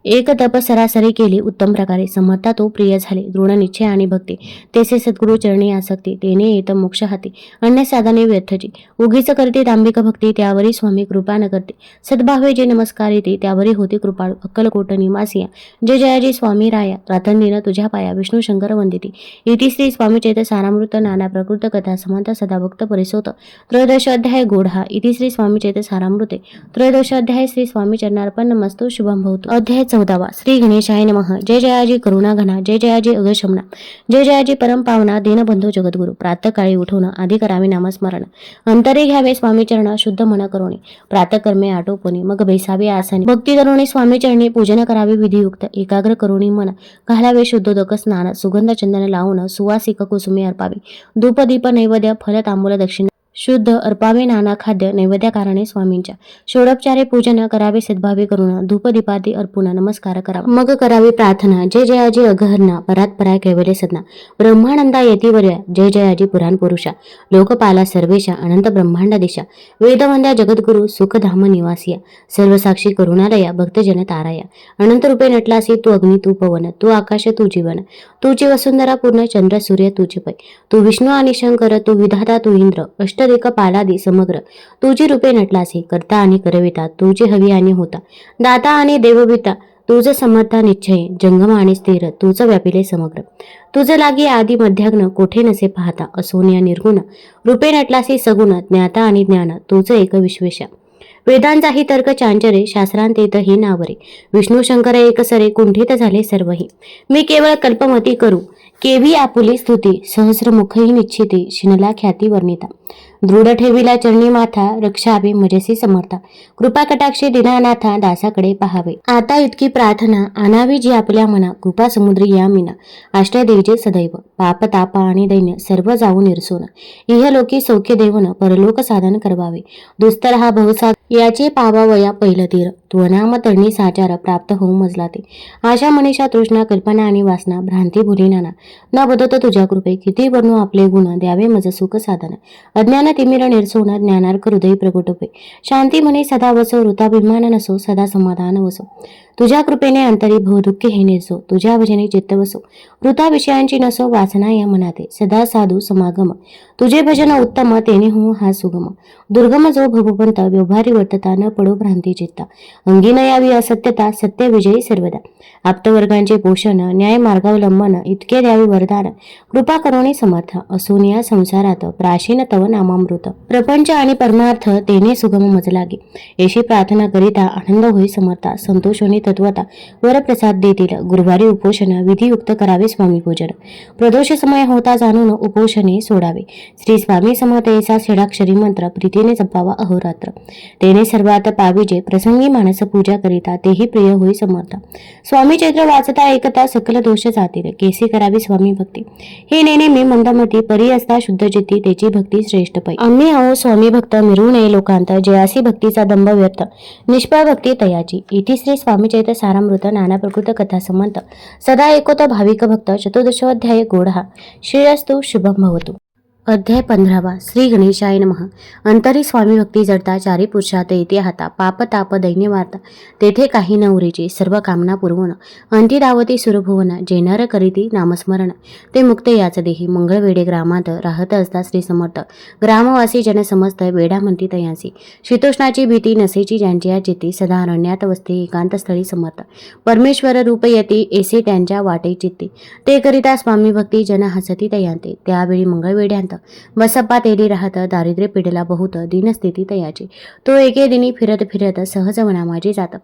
एक तप सरासरी केली उत्तम प्रकारे, समर्था तो प्रिय झाले, दृढ निश्चय आणि भक्ती, तेसे सद्गुरु चरणी आसक्ती, तेने येत मोक्ष हाती, अन्य साधने व्यर्थची. उगीच करते दांभिक भक्ती, त्यावरी स्वामी कृपा न करते, सद्भावे जे नमस्कार येते त्यावरी होती कृपाळू. अक्कलकोट निवासिया जय जयाजी स्वामी राया, रातंदीन तुझ्या पाया विष्णू शंकर वंदिती. इति श्री स्वामी चैत सारामृत नाना प्रकृत कथा समंत सदा भक्त परिसोत त्रयोदश अध्याय गोढा. इति श्री स्वामी चैत सारामृते त्रयोदश अध्याय श्री स्वामी चरणार्पण नमस्तु शुभम भवतु. अध्याय 14. श्री गणेशाय नमः. जय जयाजी करुणाघना, जय जयाजी अगशमना, जय जयाजी परमपावना दीनबंधू जगद्गुरु. प्रातःकाळी उठून आधी करावे नामस्मरण, अंतरे घ्यावे स्वामी चरण शुद्ध मन करोणी, प्रातःकर्मे आटोपणी मग बैसावे आसनी, भक्ती करोणी स्वामी चरणी पूजन करावे विधियुक्त, एकाग्र करोणी मन घालावे शुद्धोदक स्नान, सुगंध चंदन लावून सुवासिक कुसुमे अर्पावी, धूप दीप नैवेद्य फल तांबूल दक्षिणा शुद्ध अर्पावे नाना खाद्य नैवेद्या कारणे स्वामींच्या. षोडोपचारे पूजन करावे सद्भावे करून, धूपदीपादी अर्पुन नमस्कार करावा, मग करावी प्रार्थना. जय जयाजी अगहरणा परात पराय कैवल्य सदना, ब्रह्मानंदा येतीवर्या जय जयाजी पुराण पुरुषा, लोकपाला सर्वेशा अनंत ब्रह्मांड दिशा, वेदवंद्या जगद्गुरु सुखधाम निवासिया, सर्वसाक्षी करुणालया भक्तजन ताराया, अनंत रूपे नटलासी तू अग्नी तू पवन, तू आकाश तू जीवन, तुझी वसुंधरा पूर्ण चंद्र सूर्य तुझे पै, तू विष्णू आणि शंकर, तू विधाता तू इंद्र, अष्टदिक पालादी समग्र, तुझी रूपे नटलासी करता आणि करविता, तुझी हवी आणि होता, दाता आणि देवविता, तुझ समर्था निश्चय जंगम आणि स्थिर, तुझ व्यापिले समग्र, तुझ लागी आदी मध्याग्न कोठे नसे पाहता, असोनिया निर्गुण रूपे नटलासी सगुण, ज्ञाता आणि ज्ञान तुझ एक विश्वेशा, वेदांचाही तर्क चांचरे शास्त्रांतेत ही नावरे, विष्णू शंकर एकसरे कुंठित झाले सर्वही, मी केवळ कल्पमती करू केवी आपुली स्तुती, सहस्रमुखही निश्चिती शिनला ख्याती वर्णिता, दृढ ठेविला चरणी माथा रक्षावे मजसी समर्था, कृपा कटाक्षी दिनानाथा दासाकडे पहावे. आता इतकी प्रार्थना आणावी जी आपल्या मना, कृपा समुद्री या मीना, अष्टदेवजे सदैव, पाप ताप आणि दैन्य सर्व जाऊन निरसोन, इहलोकी सौख्य देवन परलोक साधन करवावे, दुस्तर हा भवसाग याचे पावावया पहिलं तीर, त्वनाम तरणी साचार प्राप्त होऊ मजला ते, आशा मनीषा तृष्णा कल्पना आणि वासना भ्रांती भुली नाना, न बदत तुझ्या कृपे किती वर्णू आपले गुण, द्यावे मज सुख साधन, अज्ञान तिमिर निर्सोन ज्ञानार्क हृदय प्रगटोपे, शांती म्हणे सदा वसो ऋताभिमान नसो सदा समाधान वसो, तुझ्या कृपेने अंतरी भवदुःखे हे निर्सो, तुझ्या भजने चित्त वसो ऋता विषयांची नसो वासना या मनाते, सदा साधू समागम तुझे भजन उत्तम तेने हो हा सुगम, दुर्गम जो भवपंत व्यवहारी वर्तता न पडो भ्रांती चित्ता, अंगी न यावी असत्यता सत्य विजयी सर्वदा, आप्तवर्गांचे पोषण न्याय मार्गावलंबन इतके द्यावे वरदान, कृपा करोणी समर्थ असोनिया संसारात प्राचीन तव नामामृत, प्रपंच आणि परमार्थ तेने सुगम मज लागे, येशी प्रार्थना करिता आनंद होई समर्था, संतोष होणी तत्वता वरप्रसाद देतील. गुरुवारी उपोषण विधियुक्त करावे स्वामी पूजन. प्रदोष समय होता जाणून उपोषणे सोडावे. श्री स्वामी समतेचा षडाक्षरी मंत्र प्रीतीने जपावा अहोरात्र. तेने सर्वात पाविजे प्रसंगी मानस पूजा करिता तेही प्रिय होई समर्थ. स्वामी चैत्र वाचता ऐकता सकल दोष जातील. केसी करावी स्वामी भक्ती. हे नेने मी मंदमती परी असता शुद्ध चित्ती त्याची भक्ती श्रेष्ठ पै. आम्ही आहो स्वामी भक्त मिरू नये लोकांत जयासी भक्तीचा दंभ व्यर्थ निष्फळ भक्ती तयाची. इति श्री स्वामी चैत्र सारामृत नाना प्रकृत कथा संमत सदा एकोत भाविक भक्त चतुर्दशोध्याय गोढा. श्रेयस्तु शुभम भवतु. अध्याय 15. श्री गणेशाय नमः. अंतरी स्वामी भक्ती जडता चारी पुरुषात येते हाता पाप ताप दैन्य वार्ता तेथे काही न उरेची सर्व कामना पुरवण अंती दावती सुरभुवन जेनर करीती नामस्मरण ते मुक्त याच देही. मंगळवेढे ग्रामात राहत असता श्री समर्थ ग्रामवासी जन समस्त वेडा म्हणती तयांसी. शीतोष्णाची भीती नसेची ज्यांच्या चित्ती सदा अरण्यात वसते एकांत स्थळी समर्थ परमेश्वर रूप येती ऐसे त्यांच्या वाटे चित्ती. ते करिता स्वामी भक्ती जन हसती तयांते. त्यावेळी मंगळवेढ्यांत बसप्पा तेली राहत दारिद्र्य पिढला बहुत दीनस्थिती तयाची. तो एके दिनी फिरत फिरत सहज वनामाजी जात.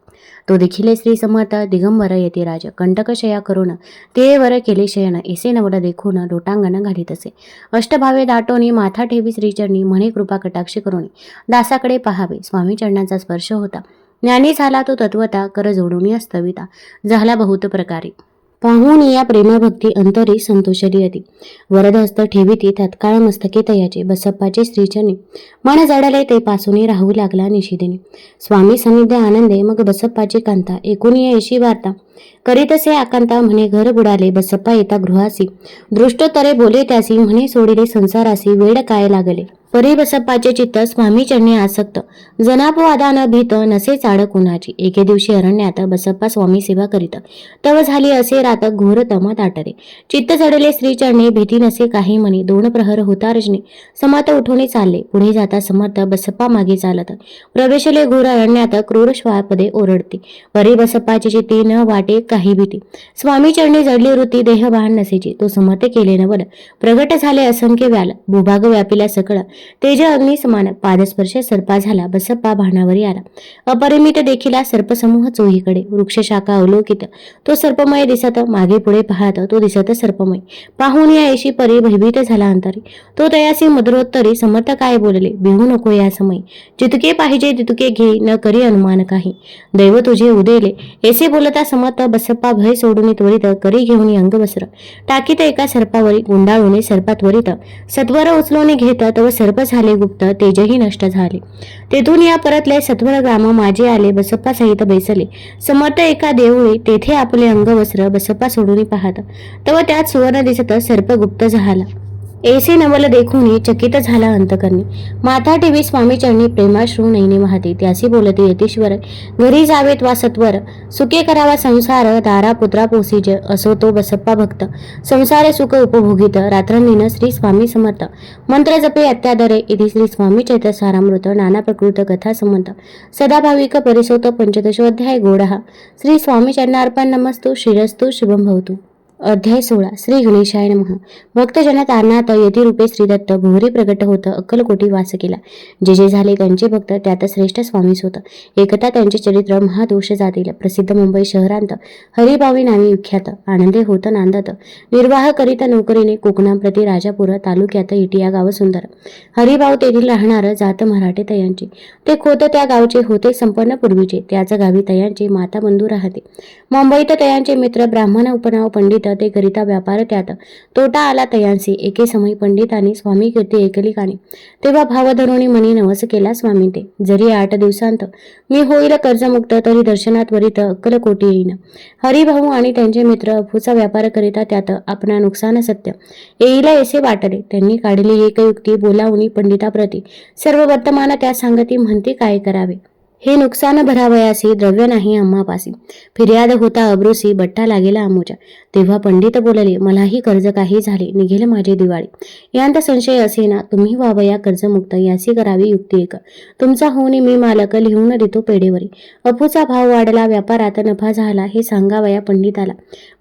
तो देखील श्री समर्थ दिगंबर येती राज कंटकशया करून ते वर केले शयन ऐसे नवल देखून लोटांगण घालीत असे. अष्टभावे दाटोनी माथा ठेवी श्रीचरणी म्हणे कृपा कटाक्षी करून दासाकडे पहावे. स्वामी चरणांचा स्पर्श होता ज्ञानी झाला तो तत्वता कर जोडून अस्तविता झाला बहुत प्रकारे. पाहून या प्रेमभक्ती अंतरी संतोषली अति. वरदहस्त ठेवीती तत्काळ मस्तके तयाचे. बसप्पाचे श्रीचरणी मन जडले ते पासून राहू लागला निशिदिनी. स्वामी सानिध्य आनंदे मग बसप्पाची कांता एकूण ऐशी वार्ता करीतसे आकांता म्हणे घर बुडाले बसप्पा येता गृहासी. दृष्टोत्तरे बोले त्यासी म्हणे सोडिले संसारासी वेड काय लागले. परी बसप्पाचे चित्त स्वामी चरणी आसक्त जनापवादा न भीत नसे चाड कुणाची. एके दिवशी अरण्यात बसप्पा स्वामी सेवा करीत तव झाली असे रात घोर तम ताटले. चित्त चढले श्रीचरणी भीती नसे काही म्हणे. 2 प्रहर होता रजनी समर्थ उठून चालले. पुढे जाता समर्थ बसप्पा मागे चालत प्रवेशले घोर अरण्यात क्रूर श्वापदे ओरडते. परी बसप्पाची चित्ती न वाटे काही भीती. स्वामी चरणी जडली वृत्ती देह वाहन नसेची. तो समर्थ केले नवल प्रगट झाले असंख्य व्याल भूभाग व्यापिला सकळ तेज अग्नी समान. पादस्पर्श सर्पा झाला बसप्पा भानावरी आला. अपरिमित देखिला सर्पसमूह चोहीकडे. वृक्षशाखा अवलोकित तो सर्पमय दिसत. मागे पुढे पाहत तो दिसत सर्पमय. पाहून या ऐशी परी भयभीत झाला अंतरी. तो तयासी मधुरोत्तरी समर्थ काय बोलले भिवू नको या समय. जितके पाहिजे तितके घे न करी अनुमान काही. दैव तुझे उदेले ऐसे बोलता समर्थ बसप्पा भय सोडून त्वरित करी घेऊन अंगवस्त्र टाकीत एका सर्पावरी गुंडाळून सर्पात त्वरित सत्वर उचलून घेत तव सर्प झाले गुप्त तेजही नष्ट झाले. तेथून या परतले सत्वर ग्राम माझे आले बसप्पा सहित बैसले. समर्थ एका देऊळी तेथे आपले अंगवस्त्र बसप्पा सोडून पाहत तव त्यात सुवर्ण दिसत सर्प गुप्त झाला. ऐसे नवल देखून चकित झाला अंतकरणी. माथा ठेवी स्वामी चरणी प्रेमाश्रू नैने वाहते. त्यासी बोलते यतीश्वर घरी जावेत वा सत्वर सुखे करावा संसार दारा पुत्रा पोसीज. असो तो बसप्पा भक्त संसार सुख उपभोगित रात्रंदिन श्री स्वामी समर्थ मंत्र जपे अत्यादरे. इति श्री स्वामी चैत्र सारामृत नाना प्रकृत कथा संमत सदा भाविक परिसोत पंचदशोध्याय गोडहा. श्री स्वामी चरणार्पण नमस्तु. श्रीरस्तु शुभम भवतु. अध्याय 16. श्री गणेशाय नमः. भक्तजन तारणात यतिरूपे श्रीदत्त भोरी प्रगट होत अक्कलकोटी वास केला. जे जे झाले त्यांचे भक्त त्यात श्रेष्ठ स्वामीच होत. एकता त्यांचे चरित्र महादोष जातील. प्रसिद्ध मुंबई शहरांत हरिभावी नावी विख्यात. आनंदे होत नांदत निर्वाह करीत नोकरीने कोकणाप्रती राजापूर तालुक्यात इटिया गाव सुंदर. हरिभाऊ तेथील राहणार जात मराठे तयांची. ते खोत त्या गावचे होते संपन्न पूर्वीचे. त्याच गावी तयांचे माता बंधू राहते. मुंबईत तयांचे मित्र ब्राह्मण उपनाव पंडित ते करिता व्यापार त्यात तोटा आला तयांसी. एके समय पंडितांनी स्वामी कीर्ती ऐकली कानी. तेव्हा भाव धरुणी मनी नवस केला स्वामी ते. जरी 8 दिवसांत मी होईल कर्जमुक्त तरी दर्शनात वरित अक्कलकोटी येईन. हरिभाऊ आणि त्यांचे मित्र अफूचा व्यापार करिता त्यात आपणा नुकसान सत्य येईल ऐसे वाटले. त्यांनी काढली एक युक्ती बोलावून पंडिताप्रती सर्व वर्तमान त्या सांगती म्हणते काय करावे. हे नुकसान भरावयासी द्रव्य नाही आम्हापासी. फिर्याद होता अब्रुसी बट्टा लागेला आमोजा. तेव्हा पंडित बोलले मलाही कर्ज काही झाले निघेल माझे दिवाळी. यांत संशय असेना तुम्ही व्हावया कर्जमुक्त यासी करावी युक्ती एक. तुमचा होऊन मी मालक लिहून देतो पेढेवरी. अफूचा भाव वाढला व्यापारात नफा झाला हे सांगावया पंडिताला.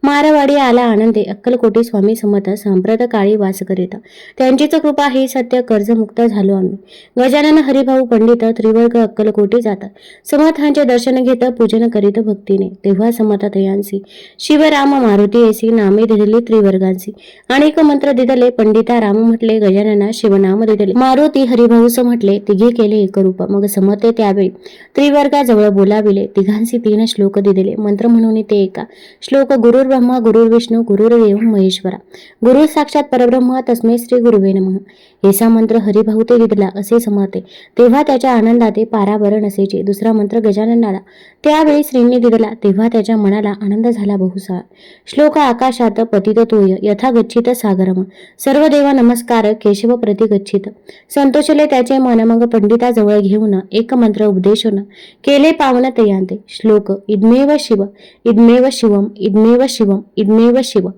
मारवाडी आला आनंदे अक्कलकोटी स्वामी समर्थ सांप्रत काळी वास करीत. त्यांचीच कृपा हे सत्य कर्जमुक्त झालो आम्ही. गजानन हरिभाऊ पंडित त्रिवर्ग अक्कलकोटी जातात. समर्थांचे दर्शन घेत पूजन करीत भक्तीने. तेव्हा समर्थतयांसी शिवराम मारुती येसी नामे दिलेली त्रिवर्गांसी. अनेक मंत्र दिदले पंडिता राम म्हटले गजानना शिवनाम दिदले. मारुती हरिभाऊस म्हटले तिघे केले एकरूप. मग समर्थे त्यावेळी त्रिवर्गाजवळ बोलाविले. तिघांसी 3 श्लोक दिलेले. मंत्र म्हणून ते एका श्लोक गुरुर् ब्रह्मा गुरुर्विष्णू गुरुर्देव महेश्वरा गुरु साक्षात परब्रह्म तस्मै श्री गुरुवे नमः. ऐसा मंत्र हरिभाऊ ते दिदला असे समर्थे. तेव्हा त्याच्या आनंदाते पारावर नसेचे. दुसरा मंत्र गजाननाला त्यावेळी श्रींनी दिदला. तेव्हा त्याच्या मनाला आनंद झाला बहुसारा. श्लोक आकाशात पतित तोय यथा गच्छित सागरम सर्व देवा नमस्कार केशव प्रति गच्छित. संतोषले त्याचे मन. मग पंडिताजवळ घेऊन एक मंत्र उपदेशून केले पावन तयांते. श्लोक इदमेव शिव इदमेव शिवम इदमेव शिवम इदमेव शिव.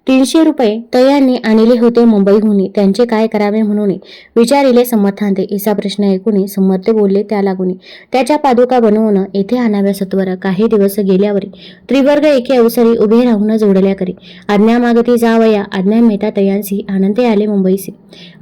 300 रुपये तयांनी आणले होते मुंबईहून. त्यांचे काय करावे म्हणून विचारिले समर्थांते. असा प्रश्न ऐकून समर्थ बोलले त्या लागून त्याच्या पादुका बनवून येथे आणाव्या सत्वर. काही दिवस गेल्यावरी त्रिवर्ग एके अवसरी उभे राहून जोडल्या करी. आज्ञा मागती जावया आज्ञा मेता तयांसी आनंदे आले मुंबईसी.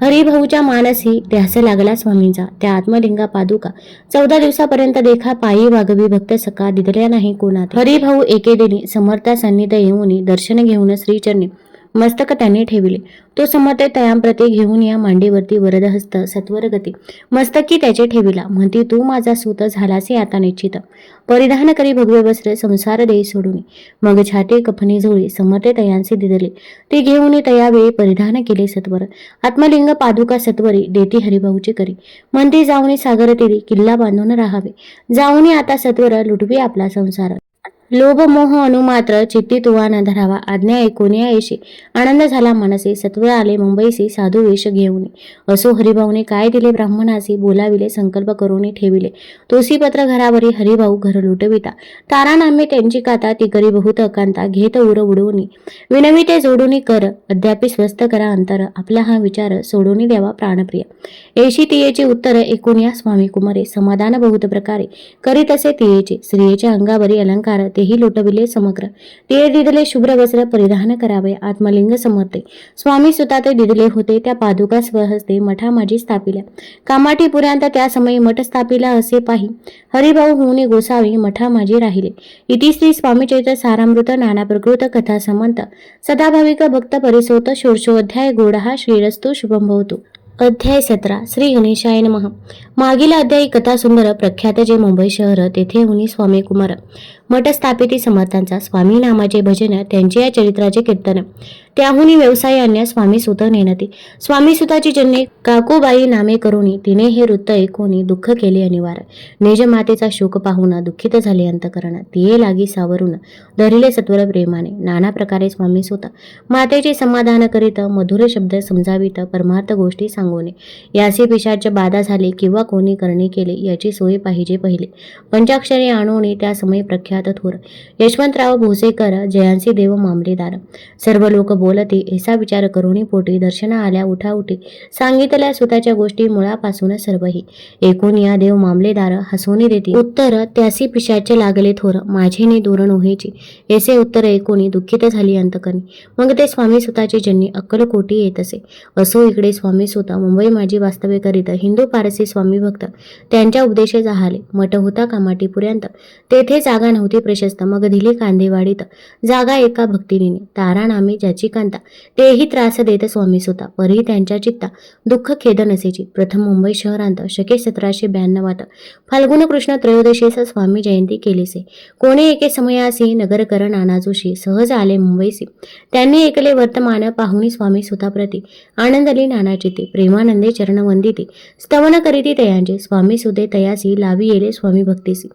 हरिभाऊच्या मानसी ध्यास लागला स्वामींचा. त्या आत्मलिंगा पादुका 14 दिवसापर्यंत देखा पायी वागवी भक्त सका दिदल्या नाही कोणात. हरिभाऊ एके दिनी समर्था सन्निध येऊन दर्शन घेऊन श्रीचरणी मस्तक त्यांनी ठेविले. तो समर्थ तयांप्रती घेऊन या मांडीवरती वरदहस्त सत्वरगती मस्तकी त्याचे ठेविला. म्हणती तू माझा सूत झालासे आता निश्चित. परिधान करी भगवे वस्त्र संसार देई सोडून. मग छाती कफनी झोळी समर्थ तयांसी दिदले. ती घेऊन तयावेळी परिधान केले सत्वर. आत्मलिंग पादुका सत्वरी देती हरिभाऊची करी. म्हणती जाऊनी सागर तीरी किल्ला बांधून राहावे. जाऊनी आता सत्वर लुटवी आपला संसार. लोभ मोह अनुमात्र चित्ती तुवा न धरावा. आज्ञा ऐकून ऐशी आनंद झाला मनसे. सत्वर आले मुंबईसी साधू वेश घेऊन. असो हरिभाऊने काय दिले ब्राह्मणासी बोलाविले संकल्प करून ठेविले. तुळशीपत्र घरावरी हरिभाऊ घर लुटविता. तारा नामे त्यांची काता ती करी बहुत अकांता. घेत उर उडवून विनवी ते जोडून कर. अद्यापि स्वस्थ करा अंतर. आपला हा विचार सोडून द्यावा प्राणप्रिय. ऐशी तियेचे उत्तर ऐकून या स्वामी कुमारे. समाधान बहुत प्रकारे करीत असे तियेचे. स्त्रियेच्या अंगावरी अलंकार तेही लुटविले समग्र. ते दिदले शुभ्र वस्त्र परिधान करावे. आत्मलिंग समर्थे स्वामी सुता ते दिदले होते. त्या पादुका स्वहस्ते मठा माझी स्थापिल्या. कामाठीपुऱ्यांत त्या समयी मठ स्थापिला असे पाही. हरिभाऊ होऊन गोसावी मठा माझी राहिले. इति श्री स्वामी चरित्र सारामृत नाना प्रकृत कथा समंत सदाभाविक भक्त परिसोत षोडशोऽध्याय गोडहा श्रीरस्तु शुभम भवतु. अध्याय 17 श्री गणेशाय नमः. मागील अध्यायी कथा सुंदर प्रख्यात जे मुंबई शहर तेथे हुनी स्वामी कुमार मठ स्थापिती समर्थांचा स्वामी नामाचे भजन त्यांचे या चरित्राचे कीर्तन त्याहुनी व्यवसाय अन्य स्वामी सुत नेनती. स्वामी सुताची जन्मे काकूबाई नामे करुणी. तिने हे वृत्त ऐकून दुःख केले अनिवार्य. निज मातेचा शोक पाहून दुःखित झाले अंतकरण. तिये लागी सावरून धरिले सत्वर प्रेमाने. नाना प्रकारे स्वामी सुत मातेचे समाधान करीत मधुर शब्द समजावित परमार्थ गोष्टी सांगून यासी पिशाच बाधा झाले किंवा कोणी करणे केले याची सोय पाहिजे पहिले. पंचाक्षरी आणून त्या समय प्रख्यात थोर यशवंतराव भोसेकर जयांसी देव मामलेदार सर्व लोक बोलते. ऐसा विचार करुणी पोटी दर्शना आल्या उठाउठी सांगितल्या सुताच्या गोष्टी मुळापासून सर्वही. एकूण या देव मामलेदार हसवणी देती. उत्तर त्यासी पिशाचे लागले थोर माझेने दूर नव्हेची. ऐसे उत्तर ऐकून दुःखित झाली अंतकरणी. मग ते स्वामी सुताची जन्मी अक्कलकोटी येत असे. असो इकडे स्वामी सुता मुंबई माझी वास्तव्य करीत हिंदू पारसी स्वामी भक्त त्यांच्या उपदेशे जाहाले. मठ होता कामाठीपुऱ्यांत. तेथे जागा नव्हती प्रशस्त. मग दिली कांदेवाडीत जागा एका भक्तिनीने. तारा नामे ज्याची कांता तेही त्रास देत स्वामी सुता. परी त्यांच्या चित्ता दुःख खेद नसेची. प्रथम मुंबई शहरांत शके 1792 फाल्गुन कृष्ण त्रयोदशीस स्वामी जयंती केलीसे. कोणे एके समयासी नगरकर नाना जोशी सहज आले मुंबईसी. त्यांनी ऐकले वर्तमान पाहुणी स्वामी सुताप्रती आनंदली नाना चित्ते. प्रेमानंदे चरण वंदिते स्तवन करीती तयांचे. स्वामी सुते तयासी लावी येले स्वामी भक्तीसी.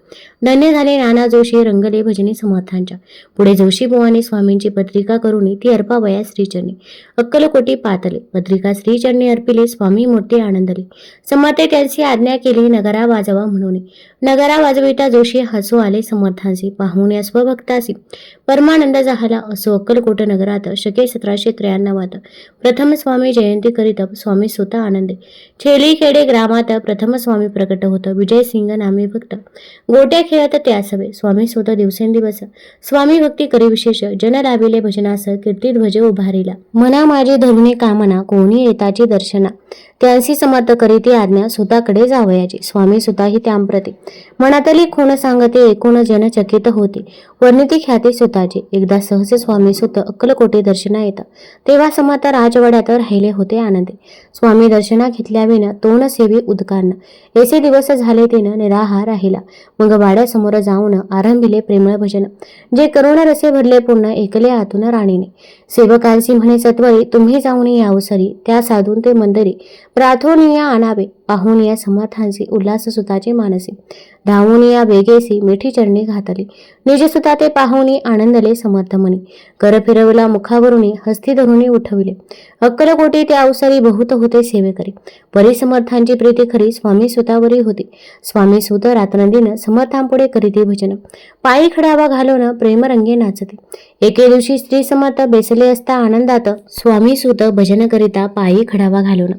धन्य झाले नाना जोशी रंगले भजनी समर्थांच्या. पुढे जोशी बुवानी स्वामींची पत्रिका करून ती अर्पावया श्रीचरणी. अक्कलकोटी पातले. पत्रिका श्रीचरणी अर्पिले. स्वामी मूर्ती आनंदली. समर्थे त्यांची आज्ञा केली नगरा वाजवा म्हणून. नगरा वाजविता जोशी हसू आले समर्थांसी. पाहून या स्वभक्तासी परमानंद झाला. असो अक्कलकोट नगरात शके 1793 प्रथम स्वामी जयंती करीत स्वामी सुत आनंदे. छेली खेडे ग्रामात प्रथम स्वामी प्रकट होत. विजय सिंग नामे भक्त गोट्या खेळत त्यासवे. स्वामी सुत दिवसेंदिवस स्वामी भक्ती करी विशेष. जन लाभिले भजनास कीर्ती ध्वज उभारिला. मना माझी धरुणे कामना कोणी येताची दर्शना. त्यांसी समर्थ करीती आज्ञा सुताकडे जावयाची. स्वामी सुताही त्यांप्रती मनातली खूण सांगते, एकूण जन चकित होते. वर्णिती ख्याती सुताची. एकदा सहज स्वामी सुत अक्कलकोटी दर्शना येत, तेव्हा समर्थ राजवाड्यात राहिले होते आनंदी. स्वामी दर्शना घेतल्याविन तोंड सेवी उदकान्न, ऐसे दिवस झाले तिनं निराहार राहिला. मग वाड्यासमोर जाऊन आरंभिले प्रेमळ भजन, जे करुण रसे भरले पूर्ण ऐकले आतून राणीने. सेवकांसी म्हणे सत्वरी, तुम्ही जाऊन यावसरी, त्या साधून ते मंदिरी प्रार्थोन या आणावे. पाहून या समर्थांची उल्हास सुताचे मानसी, धावून या बेगेसी मिठी चरणी घातली. निज सुता ते पाहुनी आनंदले समर्थ मनी, कर फिरवला मुखावरुनी, हस्ती धरुणी उठविले. अक्कलकोटी त्या अवसरी बहुत होते सेवेकरी, परी समर्थांची प्रीती खरी स्वामी सुतावरी होती. स्वामी सुत रात्रंदिन समर्थांपुढे करीती भजन, पायी खडावा घालून प्रेमरंगे नाचते. एके दिवशी श्री समर्थ बेसले असता आनंदात, स्वामी सुत भजन करिता पायी खडावा घालून.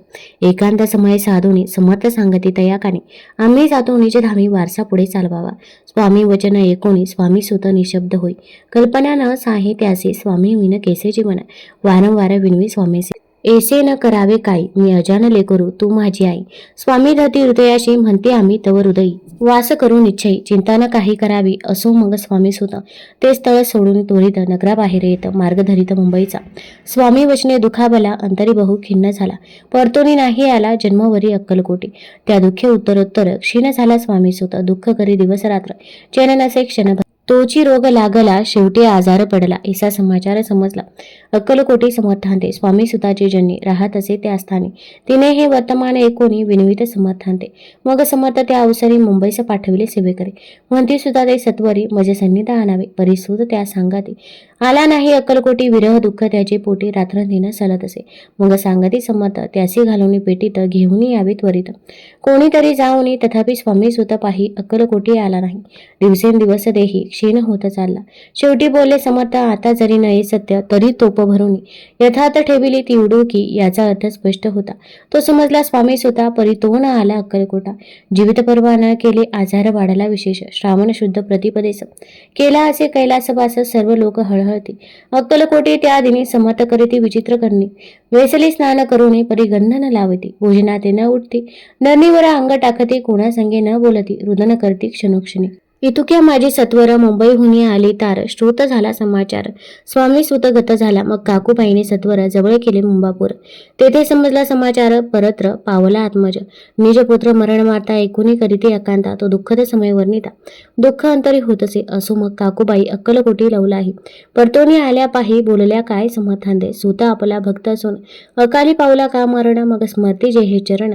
एकांत समय साधूनी समर्थ सांगती तयाकाने, आम्ही जातो निज धामी वारसा पुढे चालवावा. स्वामी वचन ऐकोनी स्वामी सुत निशब्द होई, कल्पना न साहे त्यासे स्वामी विन केसे जीवन. वारंवार विनवी स्वामीसे, ऐसे न करावे काही, मी अजान लेकरू तू माझी आई. स्वामी धरती हृदयाशी म्हणते आम्ही तव हृदयी, वास करू निश्चयी, चिंता न काही करावी. असो मग स्वामी सुत ते स्थळ सोडून त्वरित नगराबाहेर येत मार्ग धरित मुंबईचा. स्वामी वचने दुखाबला अंतरी बहु खिन्न झाला, परतोनी नाही आला जन्मवरी अक्कलकोटी. त्या दुःखे उत्तरोत्तर क्षीण झाला स्वामी सुत, दुःख करी दिवस रात्र चैन नसे क्षणभर. तोची रोग लागला शेवटी आजार पडला, ऐसा समाचार समजला अक्कलकोटी समर्थांते. स्वामी सुताची जन्नी राहत असे त्या स्थानी, तिने हे वर्तमान ऐकोनी विनवित समर्थांते. मग समर्थ त्या अवसरी मुंबईस पाठविले सेवेकरी, म्हणती सुता ते सत्वरी मज सन्निध आणावे. परिसूत त्या सांगती आला नाही अक्कलकोटी, विरह दुःख त्याचे पोटी रात्रंदिन सलत असे. मग सांगती समर्थ त्यासी घालून पेटीत घेऊन यावे त्वरित. कोणीतरी जाऊनी तथापि स्वामी सुत पाही अक्कलकोटी आला नाही. दिवसेंदिवस देही क्षीण होत चालला. शेवटी बोलले समर्थ, आता जरी नये सत्य तरी तोप भरून यथार्थ ठेविली ती उडुकी. याचा अर्थ स्पष्ट होता, तो समजला स्वामी सुता परी तो न आला अक्कलकोटा. जीवित परवा न केले आजार वाढला विशेष, श्रावण शुद्ध प्रतिपदेस केला असे कैलासवास. सर्व लोक हळहळती अक्कलकोटी त्या दिनी समर्थ करीती विचित्र करणे. वेसली स्नान करूने परी गंध न लावती, भोजनाते न उठती, धरणीवर अंग टाकते, कोणासंगे न बोलती, रुदन करती क्षणोक्षणी. इतुक्या माझी सत्वर मुंबईहून आली तार, श्रोत झाला समाचार स्वामी सुत गत झाला. मग काकूबाईने सत्वर जवळ केले मुंबापूर, तेथे समजला समाचार. परत्र पावला आत्मज, निज पुत्र मरण मारता ऐकूनी करीते एकांता. तो दुःखद समय वर्णिता, दुःख अंतरी होत असे. असो मग काकूबाई अक्कलकोटी लवलाही, परतोनी आल्या पाही बोलल्या काय समर्थांदे. सुत आपला भक्त असून अकाली पावला का मरण, मग स्मरती जे हे चरण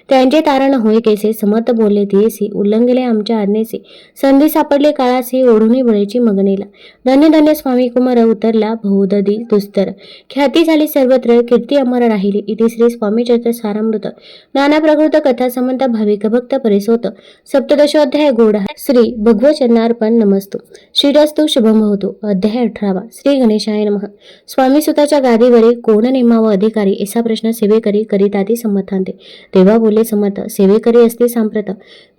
त्यांचे तारण होय केसे. समर्थ बोलले तियेसी, उल्लंघले आमच्या आज्ञेचे, संधी सापडले काळासी, ओढुनी बळेची मगनेला. धन्य धन्य स्वामी कुमार उतरला बहुददी दुस्तर, ख्याती झाली सर्वत्र, कीर्ती अमर राहिली. इति श्री स्वामी चरित्र सारामृत नाना प्रकृत कथा समंत भाविक भक्त परिसोत सप्तदशोध्याय गूढ. श्री भगवचरणार्पण नमस्तु. श्रीरस्तु शुभम होतो. अध्याय 18. श्री गणेशाय नमः. स्वामी सुताच्या गादीवरी कोण नेमावा अधिकारी, असा प्रश्न सेवेकरी करीताती समर्थांते. तेव्हा बोलले समर्थ, सेवेकरी असते सांप्रत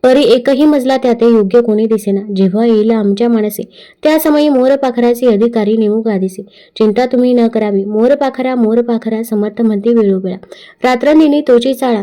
परी एकही मजला त्याते योग्य कोणी दिसेना. जेव्हा येईल आमच्या मानसे त्या समयी मोर पाखराचे अधिकारी नेमू गादीसे. चिंता तुम्ही न करावी, मोर पाखरा समर्थ म्हणते वेळोवेळा. रात्रंदिनी तोची चाळा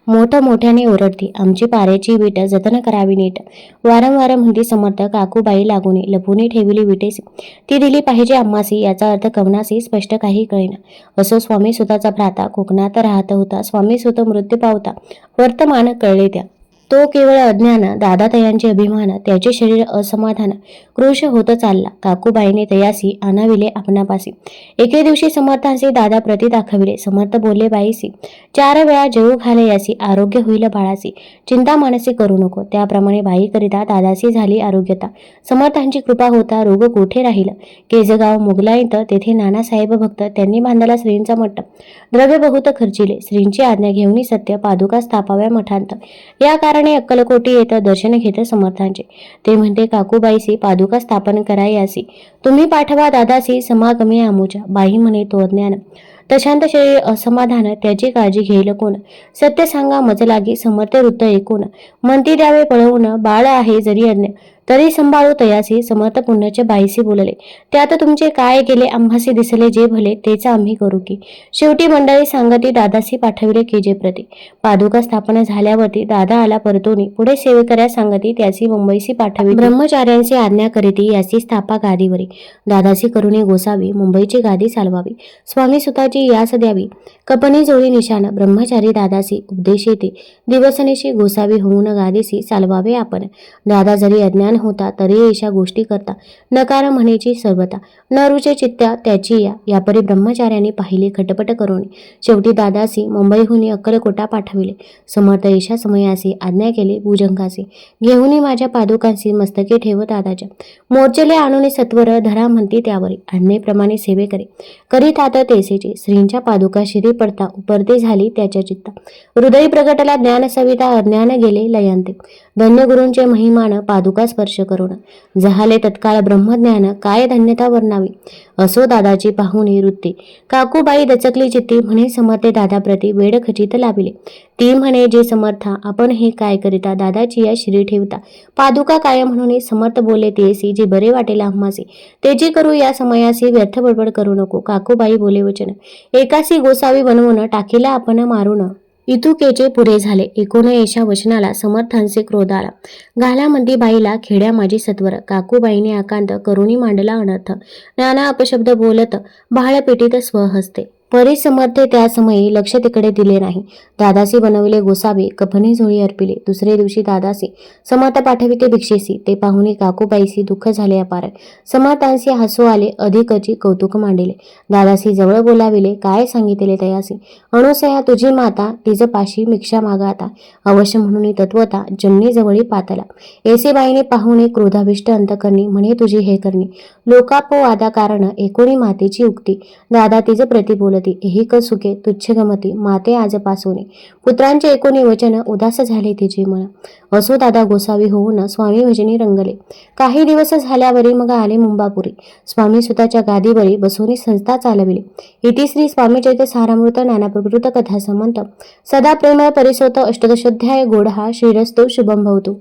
मोठ्याने ओरडती, आमची पाऱ्याची विट जतन करावी नीट. वारंवार म्हणती समर्थ, काकूबाई लागून लपून ठेवली विटेसी, ती दिली पाहिजे आम्हासी. याचा अर्थ कवनासी स्पष्ट काही कळेना. असो स्वामी सुताचा भ्राता कोकणात राहत होता. स्वामी सुत मृत्यू पावता वर्तमान कळले त्या. तो केवळ अज्ञान, दादातयांचे अभिमान, त्याचे शरीर असमाधान क्रोश होत चालला. काकूबाईने तयासी आणाविले आपणापासी. एके दिवशी समर्थांचे दादा प्रती दाखविले. समर्थ बोलले बाईसी, 4 वेळा जेवू घाले यासी, आरोग्य होईल बाळासी, चिंता मानसी करू नको. त्याप्रमाणे बाई करिता दादासी झाली आरोग्यता. समर्थांची कृपा होता रोग कोठे राहील. केजगाव मुगलाईत तेथे नानासाहेब भक्त, त्यांनी बांधला श्रींचा मठ. द्रव्य बहुत खर्चिले. श्रींची आज्ञा घेऊन सत्य पादुका स्थापाव्या मठांत. या कारणे अक्कलकोटी येत दर्शन घेत समर्थांचे. ते म्हणते काकूबाईसी पादुका स्थापन कराय यासी, तुम्ही पाठवा दादासी समागमे आमुच्या. बाई म्हणे तो अज्ञान, तशांत शरीर असमाधान, त्याची काळजी घेईल कोण. सत्य सांगा मज लागी, समर्थ वृत्त ऐकून म्हणती द्यावे पळवून. बाळ आहे जरी अज्ञ तरी संभाळू तयासी समर्थ पुण्याच्या बाईसी बोलले, त्यात तुमचे काय गेले आम्हासी दिसले जे भले तेच आम्ही करू की. शेवटी मंडळी सांगती दादासी पाठविले की जे प्रती. पादुका स्थापना झाल्यावरती दादा आला परतोनी पुढे सेवेकऱ्या सांगती त्यासी मुंबईसी पाठवी. ब्रह्मचार्यांची आज्ञा करीती याची स्थापा गादीवरी. दादासी करुणी गोसावी मुंबईची गादी चालवावी. स्वामी सुताची यास द्यावी. कपनी जोडी निशाण ब्रह्मचारी दादासी उपदेश येते. दिवसनिशी गोसावी होऊन गादीसी चालवावे आपण. दादा जरी अज्ञान होता तरी अशा गोष्टी करता. नकार म्हणेची सर्वता. न रुचे चित्त्या त्याची यापरी ब्रह्मचार्यांनी पाहिली खटपट करून. शेवटी दादासी मुंबईहून अक्कलकोटा पाठविले. समर्थ येशा समयासी आज्ञा केली भुजंगासी. घेऊनी माझ्या पादुकांसी मस्तके ठेव दादाच्या. मोर्चले आणून सत्वर धरा म्हणती त्यावरी. आज्ञेप्रमाणे सेवे करीत आता तेसेची. श्रींच्या पादुका शिरी पडता उपरती झाली त्याच्या चित्ता. हृदय प्रगटला ज्ञान सविता अज्ञान गेले लयांते. धन्य गुरूंचे महिमान पादुका स्पर्श करून. जहाले तत्काळ ब्रह्मज्ञान काय धन्यता वर्णावी. असो दादाची पाहुणी वृत्ती. काकूबाई दचकली चित्ती म्हणे समर्थे दादाप्रती वेड खचित लाविले. ती म्हणे जे समर्था आपण हे काय करिता दादाची या शिरी ठेवता. पादुका काय म्हणून समर्थ बोले तेसी जे बरे वाटेल आम्हासी. तेची करू या समयासी व्यर्थ बडबड करू नको. काकूबाई बोले वचन. एकासी गोसावी बनवून टाकीला आपण मारून. इतुकेचे पुरे झाले. एकूण येशा वचनाला समर्थांचे क्रोध आला. घाला म्हणती बाईला खेड्या माझी सत्वर. काकूबाईने आकांत करुणी मांडला अनर्थ. नाना अपशब्द बोलत भाळपेटीत स्वहस्ते. परी समर्थे त्या समयी लक्ष तिकडे दिले नाही. दादासी बनविले गोसावी कफनी झोळी अर्पिले. दुसरे दिवशी दादासी समर्थ पाठविते भिक्षेसी. ते पाहुणे काकूबाईसी दुःख झाले अपार. समर्थांसी हसू आले अधिकची कौतुक मांडिले. दादासी जवळ बोलाविले काय सांगितले तयासी. अणुसया तुझी माता तिज पाशी भिक्षा मागाता. अवश्य म्हणून तत्वता जन्नी जवळी पातला. येसेबाईने पाहुणे क्रोधाभिष्ट अंतकरणी म्हणे तुझी हे करणी. लोकापवादा कारण एकोणी मातेची उक्ती. दादा तिज प्रति बोलती एही क सुखे तुच्छ गमती माते आजपासून. पुत्रांचे एकोणी वचन उदास झाले तिचे मन. असो दादा गोसावी होऊन स्वामी भजनी रंगले. काही दिवस झाल्यावरी मग आले मुंबापुरी. स्वामी सुताच्या गादीवरी बसून संस्था चालविली. इति श्री स्वामी चरित्र सारामृत नाना प्रकृत कथा समंत सदा प्रेमळ परिसोत अष्टदशोध्याय गोडहा श्रीरस्तु शुभम भवतु.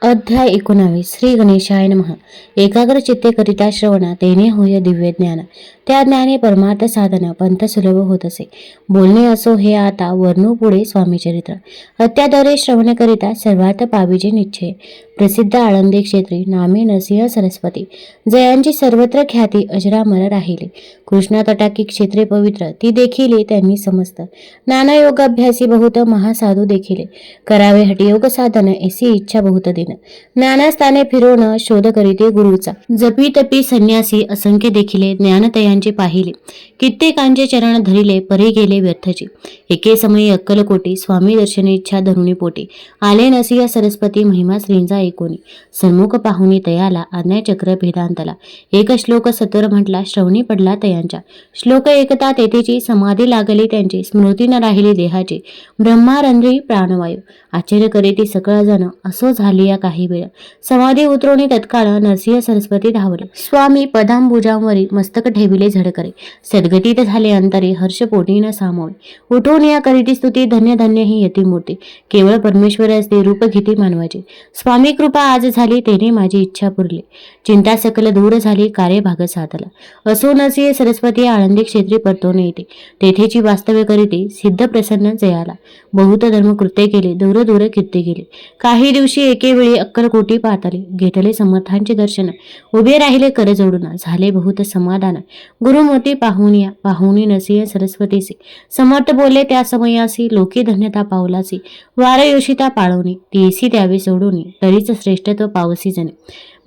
अध्याय 19 श्री गणेशाय नमः. एकाग्र चित्ते करिता श्रवण तेने होय दिव्य ज्ञान. त्या ज्ञाने परमार्थ साधन पंथ सुलभ होत असे. बोलणे असो हे आता वर्णू पुढे स्वामी चरित्र. अत्यादरे श्रवण करिता सर्वार्थ पाविजे निश्चय. प्रसिद्ध आळंदी क्षेत्री नामे नरसिंह सरस्वती. जयांची सर्वत्र ख्याती अजरामर राहिली. कृष्णा तटाकी क्षेत्रे पवित्र ती देखिले त्यांनी समस्त. नाना योग अभ्यासी बहुत महासाधू देखिले. करावे हठयोग साधन ऐसी इच्छा बहुत दिन. नाना स्थाने फिरवण शोध करीते गुरुचा. जपी तपी संन्यासी असंख्य देखिले. ज्ञानतयांचे पाहिले कित्येकांचे चरण धरिले परी गेले व्यर्थची. एके समयी अक्कलकोटी स्वामी दर्शने इच्छा धरुणी पोटी. आले नरसिंह सरस्वती महिमा श्रींचा एकोणी. सन्मुख पाहुणी तयाला आज्ञाचक्र भेदांतला. एक श्लोक सत्वर म्हटला श्रवणी पडला तयांच्या. श्लोक एकता तेथेची समाधी लागली त्यांची. स्मृती न राहिली देहाची. ब्रह्मारंध्री प्राणवायू. आश्चर्य करीती सकळ जण असो झाली या काही वेळ. समाधी उतरवणी तत्काळ नरसिंह सरस्वती धावले. स्वामी पदांबुजांवरी मस्तक ठेविले झडकरे. सद्गतीत झाले अंतरे हर्षपोटी न सामोरे. उठून या करीती स्तुती धन्य धन्य ही यतिमूर्ती. केवळ परमेश्वर असते रूप घेती मानवाची. स्वामी कृपा आज झाली तेने माझी इच्छा पुरली. चिंता सकल दूर झाली कार्य भाग साधला. असो नरसिंह सरस्वती आळंदी क्षेत्री परतोन येते. तेथेची वास्तव्य करीती सिद्ध प्रसन्न जयाला. बहुत धर्म कृत्य केले दूर दूर कीर्ती गेले. काही दिवशी एके वेळी अक्कलकोटी पातले. घेतले समर्थांचे दर्शन. उभे राहिले कर जोडून. झाले बहुत समाधान. गुरुमूर्ती पाहुणी नरसिंह सरस्वतीसी. समर्थ बोलले त्या समयासी लोकी धन्यता पावलासी. वार योषिता पाळवणी तेसी द्यावे सोडून तरीच श्रेष्ठत्व पावसी जणे.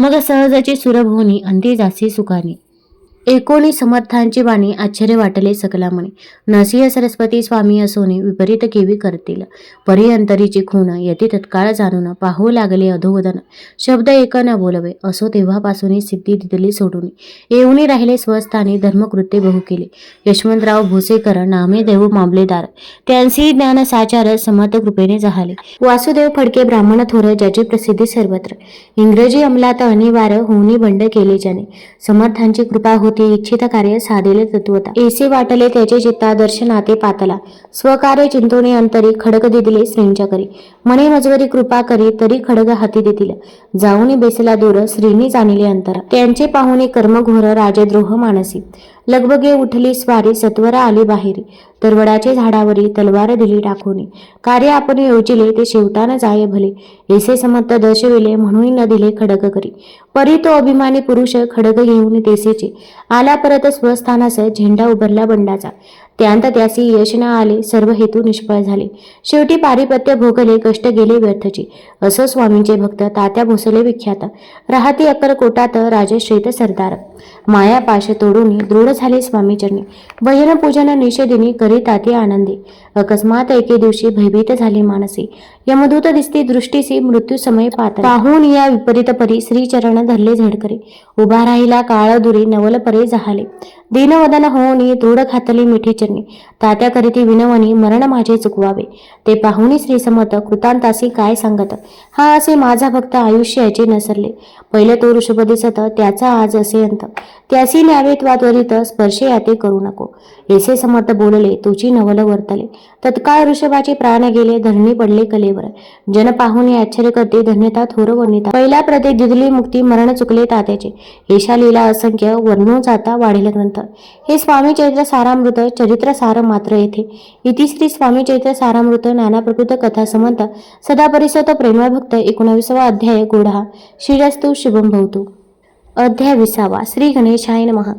मग सहजची सुरभ होणी अंती जासी सुखानी. एकोणी समर्थांची वाणी आश्चर्य वाटले सकला म्हणे. नरसिंह सरस्वती स्वामी असोने विपरीत केवी करतील. परी अंतरीची खूण यती तत्काळ जाणून पाहू लागले अधोवदन. शब्द एक न बोलवे. असो तेव्हापासून सिद्धी दिदली सोडून येऊनी राहिले स्वस्थानी. धर्मकृत्य बहु केले. यशवंतराव भोसेकर नामे देव मामलेदार. त्यांची ज्ञान साचार समर्थ कृपेने जहाले. वासुदेव फडके ब्राह्मण थोर ज्याची प्रसिद्धी सर्वत्र. इंग्रजी अंमलात अनिवार्य होऊनी बंड केले ज्याने. समर्थांची कृपा होती इच्छित कार्य साधेले तत्वता ऐसे वाटले त्याचे चित्ता दर्शनाते पातला स्वकार्य चिंतोने अंतरी खडग दिले श्रींच्या करी मने मजवरी कृपा करी तरी खडग हाती देतील जाऊनी बेसला दूर श्रीनी जाणिले अंतर त्यांचे पाहुणे कर्मघोर राजद्रोह मानसी लगबगे उठली स्वारी सत्वरा आली बाहेरी तरवडाचे झाडावरी तलवार दिली टाकून कार्य आपण योजिले ते शेवटान जाय भले ऐसे समर्थ दर्शविले म्हणून न दिले खडग करी परी तो अभिमानी पुरुष खडग घेऊन तेसेचे आला परत स्वस्थानास झेंडा उभारला बंडाचा त्यांत त्यासी यश न आले सर्व हेतू निष्फळ झाले शेवटी पारिपत्य भोगले कष्ट गेले व्यर्थची असो स्वामींचे भक्त तात्या भोसले विख्यात राहती अक्कलकोटात राजश्रेत सरदार माया पाश तोडून दृढ झाले स्वामी चरणी भजन पूजन निषेधिनी करी ताती आनंदी अकस्मात एके दिवशी भयभीत झाले मानसी यमदूत दिसती दृष्टीसी मृत्यू समय पाहून या विपरीत परी श्रीचरण धरले झडकरे उभा राहिला काळ दुरी नवल परे जहाले दीनवदन होऊनी दृढ खातली मिठी चरणी तात्या करीती विनवणी मरण माझे चुकवावे ते पाहुणी श्री समर्थ कृतांतासी काय सांगत हा असे माझा भक्त आयुष्याचे नसरले पहिले तो ऋषभ दिसत त्याचा आज असे अंत त्यासी न्यावे त्वात्वरित स्पर्शे याते करू नको ऐसे समर्थ बोलले तुची नवल वर्तले तत्काळ ऋषभाचे प्राण गेले धरणी पडले कलेवर जन पाहुणे आश्चर्य करते धन्यता थोर वर्णिता पहिला प्रते दिदली मुक्ती मरण चुकले तात्याचे येशा लीला असंख्य वर्णो जाता वाढेल ग्रंथ हे स्वामी चरित्र सारामृत चरित्र सार मात्र येथे इतिश्री स्वामी चरित्र सारामृत नाना प्रकृत कथा समंत सदा परिसत प्रेमळ भक्त 19वा अध्याय गोढा श्रीरस्तु शुभम भवतु अध्याय 20 श्री गणेशाय नमः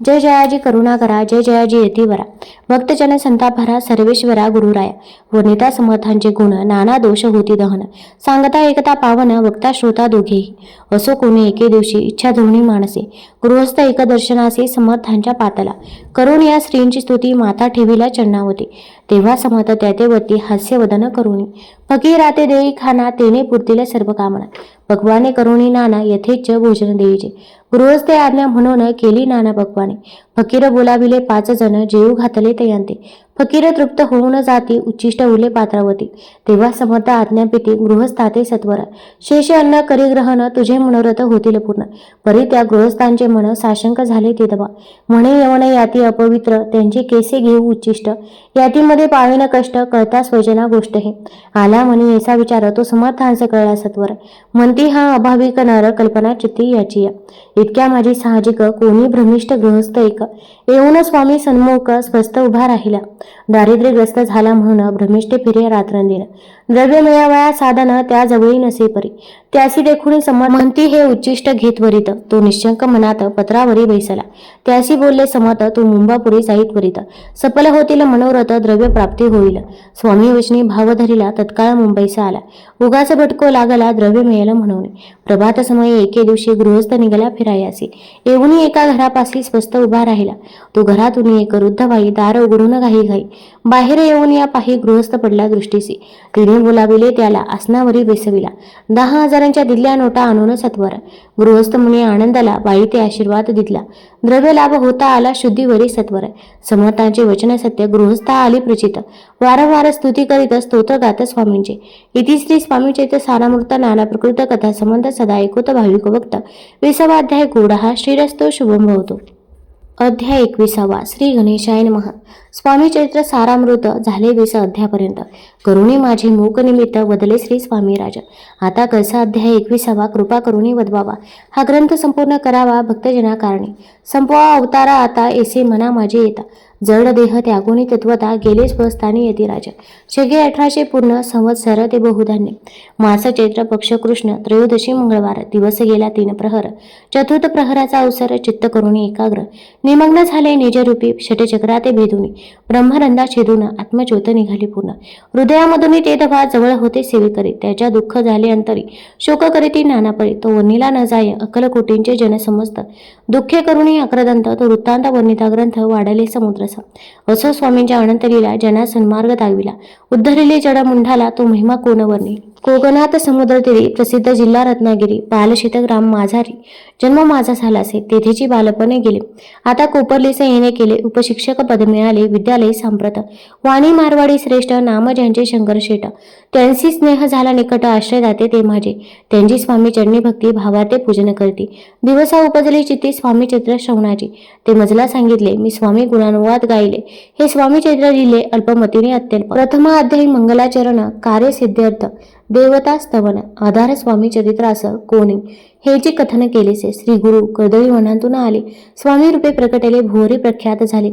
जय जयाजी करुणाकरा जय जयाजी यतीवरा भक्तजन संतापहरा सर्वेश्वरा गुरुराया वर्णिता समर्थांचे गुण नाना दोष होती दहन सांगता एकता पावन वक्ता श्रोता दोघेही असो कोणी एके दिवशी इच्छा धुवणी मानसे गृहस्थ एक दर्शनासे समर्थांच्या पातला करून या स्त्रींची स्तुती माता ठेवीला चरणावती तेव्हा समर्थ त्यातेवरती हास्यवदन करुणी फकीराते देई खाना तेने पुरतील सर्व कामना भगवाने करुणी नाना यथेच्छ भोजन देईचे गृहस्थे आज्ञा म्हणून केली नाना भगवाने फकीर बोलाविले 5 जण जेऊ घातले तयांते फकीर तृप्त होऊन जाती उच्चिष्ट उरले पात्रावती तेव्हा समर्थ आज्ञापिती गृहस्थाते सत्वर शेष अन्न करी ग्रहण तुझे मनोरथ होतील पूर्ण परी त्या गृहस्थांचे मन साशंक झाले तिथवा म्हणे यवन याती अपवित्र त्यांचे केसे घेऊ उच्चिष्ट यातीमध्ये पाळीन कष्ट कळता स्वजना गोष्ट हे आला म्हणे ऐसा विचार तो समर्थांचे कळला सत्वर म्हणती हा अभाविक नर कल्पना चित्ती याची इतक्या माझी साहजिक कोणी भ्रमिष्ठ गृहस्थ एक येऊन स्वामी सन्मुख स्वस्थ उभा राहिला दारिद्र्यग्रस्त झाला म्हणून भ्रमिष्ठे फिरे रात्रंदिन द्रव्य मिळावया साधन त्या जवळी नसे परी त्यासी देखून समर्थ म्हणती हे उच्चिष्ट घेत वरित तो निशंक मनात पत्रावरी बैसला त्यासी बोलले समर्थ तू मुंबापुरी जाईत वरित सफल होतील मनोरथ द्रव्य प्राप्ती होईल स्वामी वचनी भाव धरिला तत्काळ मुंबईचा आला उगाच भटको लागला द्रव्य मिळेल म्हणून प्रभात समयी एके दिवशी गृहस्थ निघाला फिरायासी येऊनी एका घरापाशी स्वस्त उभा राहिला तो घरातून एक वृद्ध बाई दार उघडून घाई घाई बाहेर येऊन या पाही गृहस्थ पडला दृष्टीसी तिने बोलाविले त्याला आसनावरी बेसविला 10,000च्या दिल्या नोटा आणून सत्वर गृहस्थ मुनी आनंदाला बाई ते आशीर्वाद दिला द्रव्य लाभ होता आला शुद्धीवरी सत्वर समर्थांचे वचन सत्य गृहस्था आली प्रचित वारंवार स्तुती करीत स्तोत्र गात स्वामींचे इतिश्री स्वामी चैत्र सारामृत नाना प्रकृत कथा संबंध सदा ऐकूत भाविक भक्त 20वा अध्याय गोढा श्रीरस्तो शुभम भवतु अध्याय 21 श्री गणेशाय नमः स्वामी चरित्र सारामृत झाले 20 अध्यायापर्यंत करुणी माझे मूक निमित्त वदले श्री स्वामी राज आता कसा अध्याय 21 कृपा करुणी वदवावा हा ग्रंथ संपूर्ण करावा भक्तजना कारणे संपवा अवतारा आता ऐसे मना माझे येता जड देह त्यागुणी तत्वता गेले स्वस्थानी यतिराज शके 1800 पूर्ण संवत्सर ते बहुधान्य मास चैत्र पक्ष कृष्ण त्रयोदशी मंगळवार दिवस गेला 3 प्रहर चतुर्थ प्रहराचा अवसर चित्त करुणी एकाग्र निमग्न झाले निजरूपी षटचक्राते भेदुनी ब्रह्मरंधा छेदून आत्मज्योत निघाली पूर्ण हृदयामधून ते दभा जवळ होते सेवेकरी त्याच्या दुःख झाले अंतरी शोक करीती नानापरी तो वर्णिला न जाय अकलकोटींचे जन समस्त दुःखे करुणी अक्रदंत तो वृत्तांत वर्णिता ग्रंथ वाढले समुद्र असो स्वामींच्या अनंतलीला जना सन्मार्ग दाविला उद्धरिले जड मुंढाला तो महिमा कोण वर्णी कोकणात समुद्रतीरी प्रसिद्ध जिल्हा रत्नागिरी, बालशीतग्राम माझारी जन्म माझा झाला असे, तेथेची बालपणे गेले. आता कोपर्लीचे येणे केले, उपशिक्षक पद मिळाले, विद्यालय सांप्रत वाणी मारवाडी श्रेष्ठ, नाम ज्यांचे शंकर शेठ. त्यांची स्नेह झाला निकट, आश्रयदाते ते माझे. त्यांची स्वामी चरणी भक्ती, भावार्थे पूजन करती. दिवसा उपजली चित्ती स्वामी चरित्र श्रवणाची. ते मजला सांगितले, मी स्वामी गुणानुवाद गायले. हे स्वामी चरित्र लिहिले अल्पमतीने अत्यल्प. प्रथम अध्यायी मंगलाचरण, कार्य सिद्ध्यर्थ, देवता स्तवन, आधार स्वामी चरित्रास कोणी, हे जे कथन केलेसे. श्री गुरु कर्दळी वनातून आले, स्वामी रूपे प्रकटले, भुवरी प्रख्यात झाले.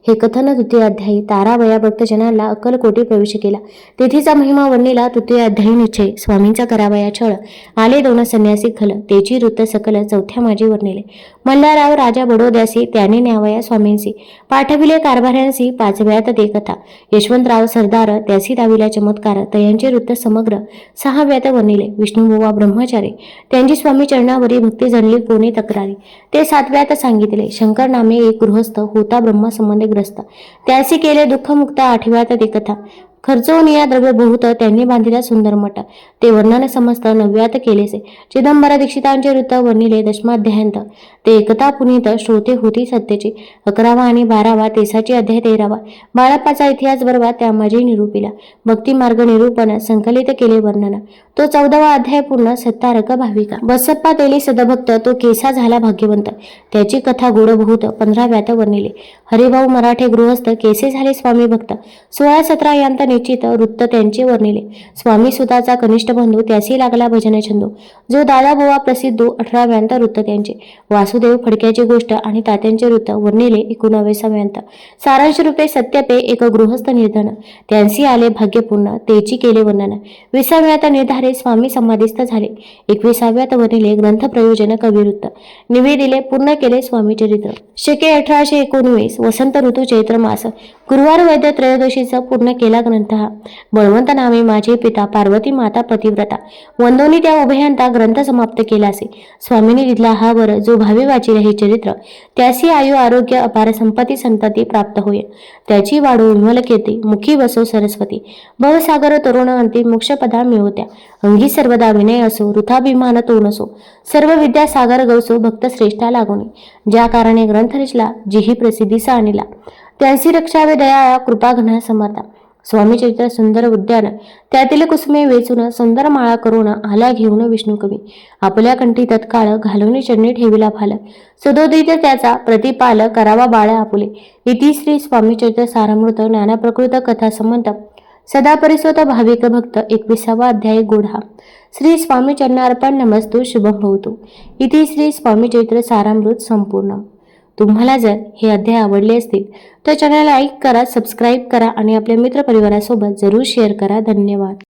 हे कथन द्वितीय अध्यायी. तारावया भक्तजनांना अक्कलकोटी प्रवेश केला, तेथीचा महिमा वर्णिला. तृतीय अध्यायी निश्चय, स्वामींचा करावया छळ, आले दोन संन्यासी खल, तेची वृत्त सकल. चौथ्या माझी वर्णिले. मल्हारराव राजा बडोद्यासी, त्याने न्यावया स्वामींसी, पाठविले कारभाऱ्यांसी. पाचव्यात ते कथा, यशवंतराव सरदार, त्यासी दाविला चमत्कार, तयांचे वृत्त समग्र. सहाव्यात वर्णिले. विष्णुबुवा ब्रह्मचारी, त्यांची स्वामी चरणावरी भक्ती जणली कोणी तक्रारी. ते सातव्यात सांगितले. शंकर नामे एक गृहस्थ, होता ब्रह्मा संबंधी ग्रस्त, त्यासी केले दुःखमुक्त. आठव्यात ते कथा, खर्चवनिया द्रव्य बहुत, त्यांनी बांधिला सुंदर मठ, ते वर्णन समस्त. नवव्यात केलेसे. चिदंबर दीक्षितांचे वृत्त वर्णिले. दशमाध्यायांत ते एकता पुनीत, श्रोते होती सत्यची. 11वा आणि 12वा तेसाची अध्याय 13वा. बाळप्पाचा इतिहास बरवा, त्यामाजी निरूपिला. भक्ती मार्ग निरूपण, संकलित केले वर्णन. तो 14वा अध्याय पूर्ण. सत्तारक भाविका, बसप्पा तेली सदभक्त, तो केसा झाला भाग्यवंत, त्याची कथा गोड बहुत. 15व्यात वर्णिले. हरिभाऊ मराठे गृहस्थ, केसे झाले स्वामी भक्त. 16-17 यांत निश्चित वृत्त त्यांचे वर्णिले. स्वामी सुताचा कनिष्ठ बंधू, त्यासी लागला भजन छंदू, जो दादा बुवा प्रसिद्धो. 18व्यांत वृत्त त्यांचे. वासुदेव फडक्याची गोष्ट आणि तात्यांचे वृत्त वर्णिले. 19व्यांत सारांश रूपे सत्यपे, एक गृहस्थ निर्धन, त्यांसी आले भाग्यपूर्ण, तेची केले वर्णन. 20व्यात निर्धारे स्वामी समाधीस्थ झाले. 21व्यात वर्णिले. ग्रंथ प्रयोजन कविवृत्त, निवेदिले, पूर्ण केले स्वामी चरित्र. शके 1819, वसंत ऋतू चैत्र मास, गुरुवार वैद्य त्रयोदशीचा पूर्ण केला ग्रंथ हा. बळवंत नामे माझे पिता, पार्वती माता पतिव्रता, वंदोनी त्या उभयांता ग्रंथ समाप्त केलासे. स्वामींनी दिला हा वर, जो भावी वाचील हे चरित्र, त्यासी आयु आरोग्य अपार संपत्ती संतती प्राप्त होय. त्याची वाढो विमल कीर्ती, मुखी बसो सरस्वती, भवसागर तरुण अंती मोक्षपदा मिळवत्या. अंगी सर्वदा विनय असो, वृथाभिमान तो नसो, सर्व विद्या सागर गवसो, भक्त श्रेष्ठा लागोनी. ज्या कारणे ग्रंथ रचला, जीही प्रसिद्धीसा आणला, त्यांची रक्षावे दया कृपा घना समर्था. स्वामी चरित्र सुंदर उद्यान, त्यातील कुसुमे वेचून, सुंदर माळा करून, आला घेऊन विष्णू कवी. आपल्या कंठी तत्काळ घालून चरणी ठेविला भाल, सदोदित त्याचा प्रतिपाल करावा बाळ आपुले. इति श्री स्वामी चरित्र सारामृत ज्ञानप्रकृत कथा संबंध सदा परिस्वत भाविक भक्त. 21वा अध्याय गोढा. श्री स्वामी चरणार्पण नमस्तु, शुभम भवतु. इति श्री स्वामी चरित्र सारामृत संपूर्ण. तुम्हाला जर हे अध्याय आवडले असतील तर चॅनल लाईक करा, सबस्क्राईब करा आणि आपल्या मित्रपरिवारासोबत जरूर शेअर करा. धन्यवाद.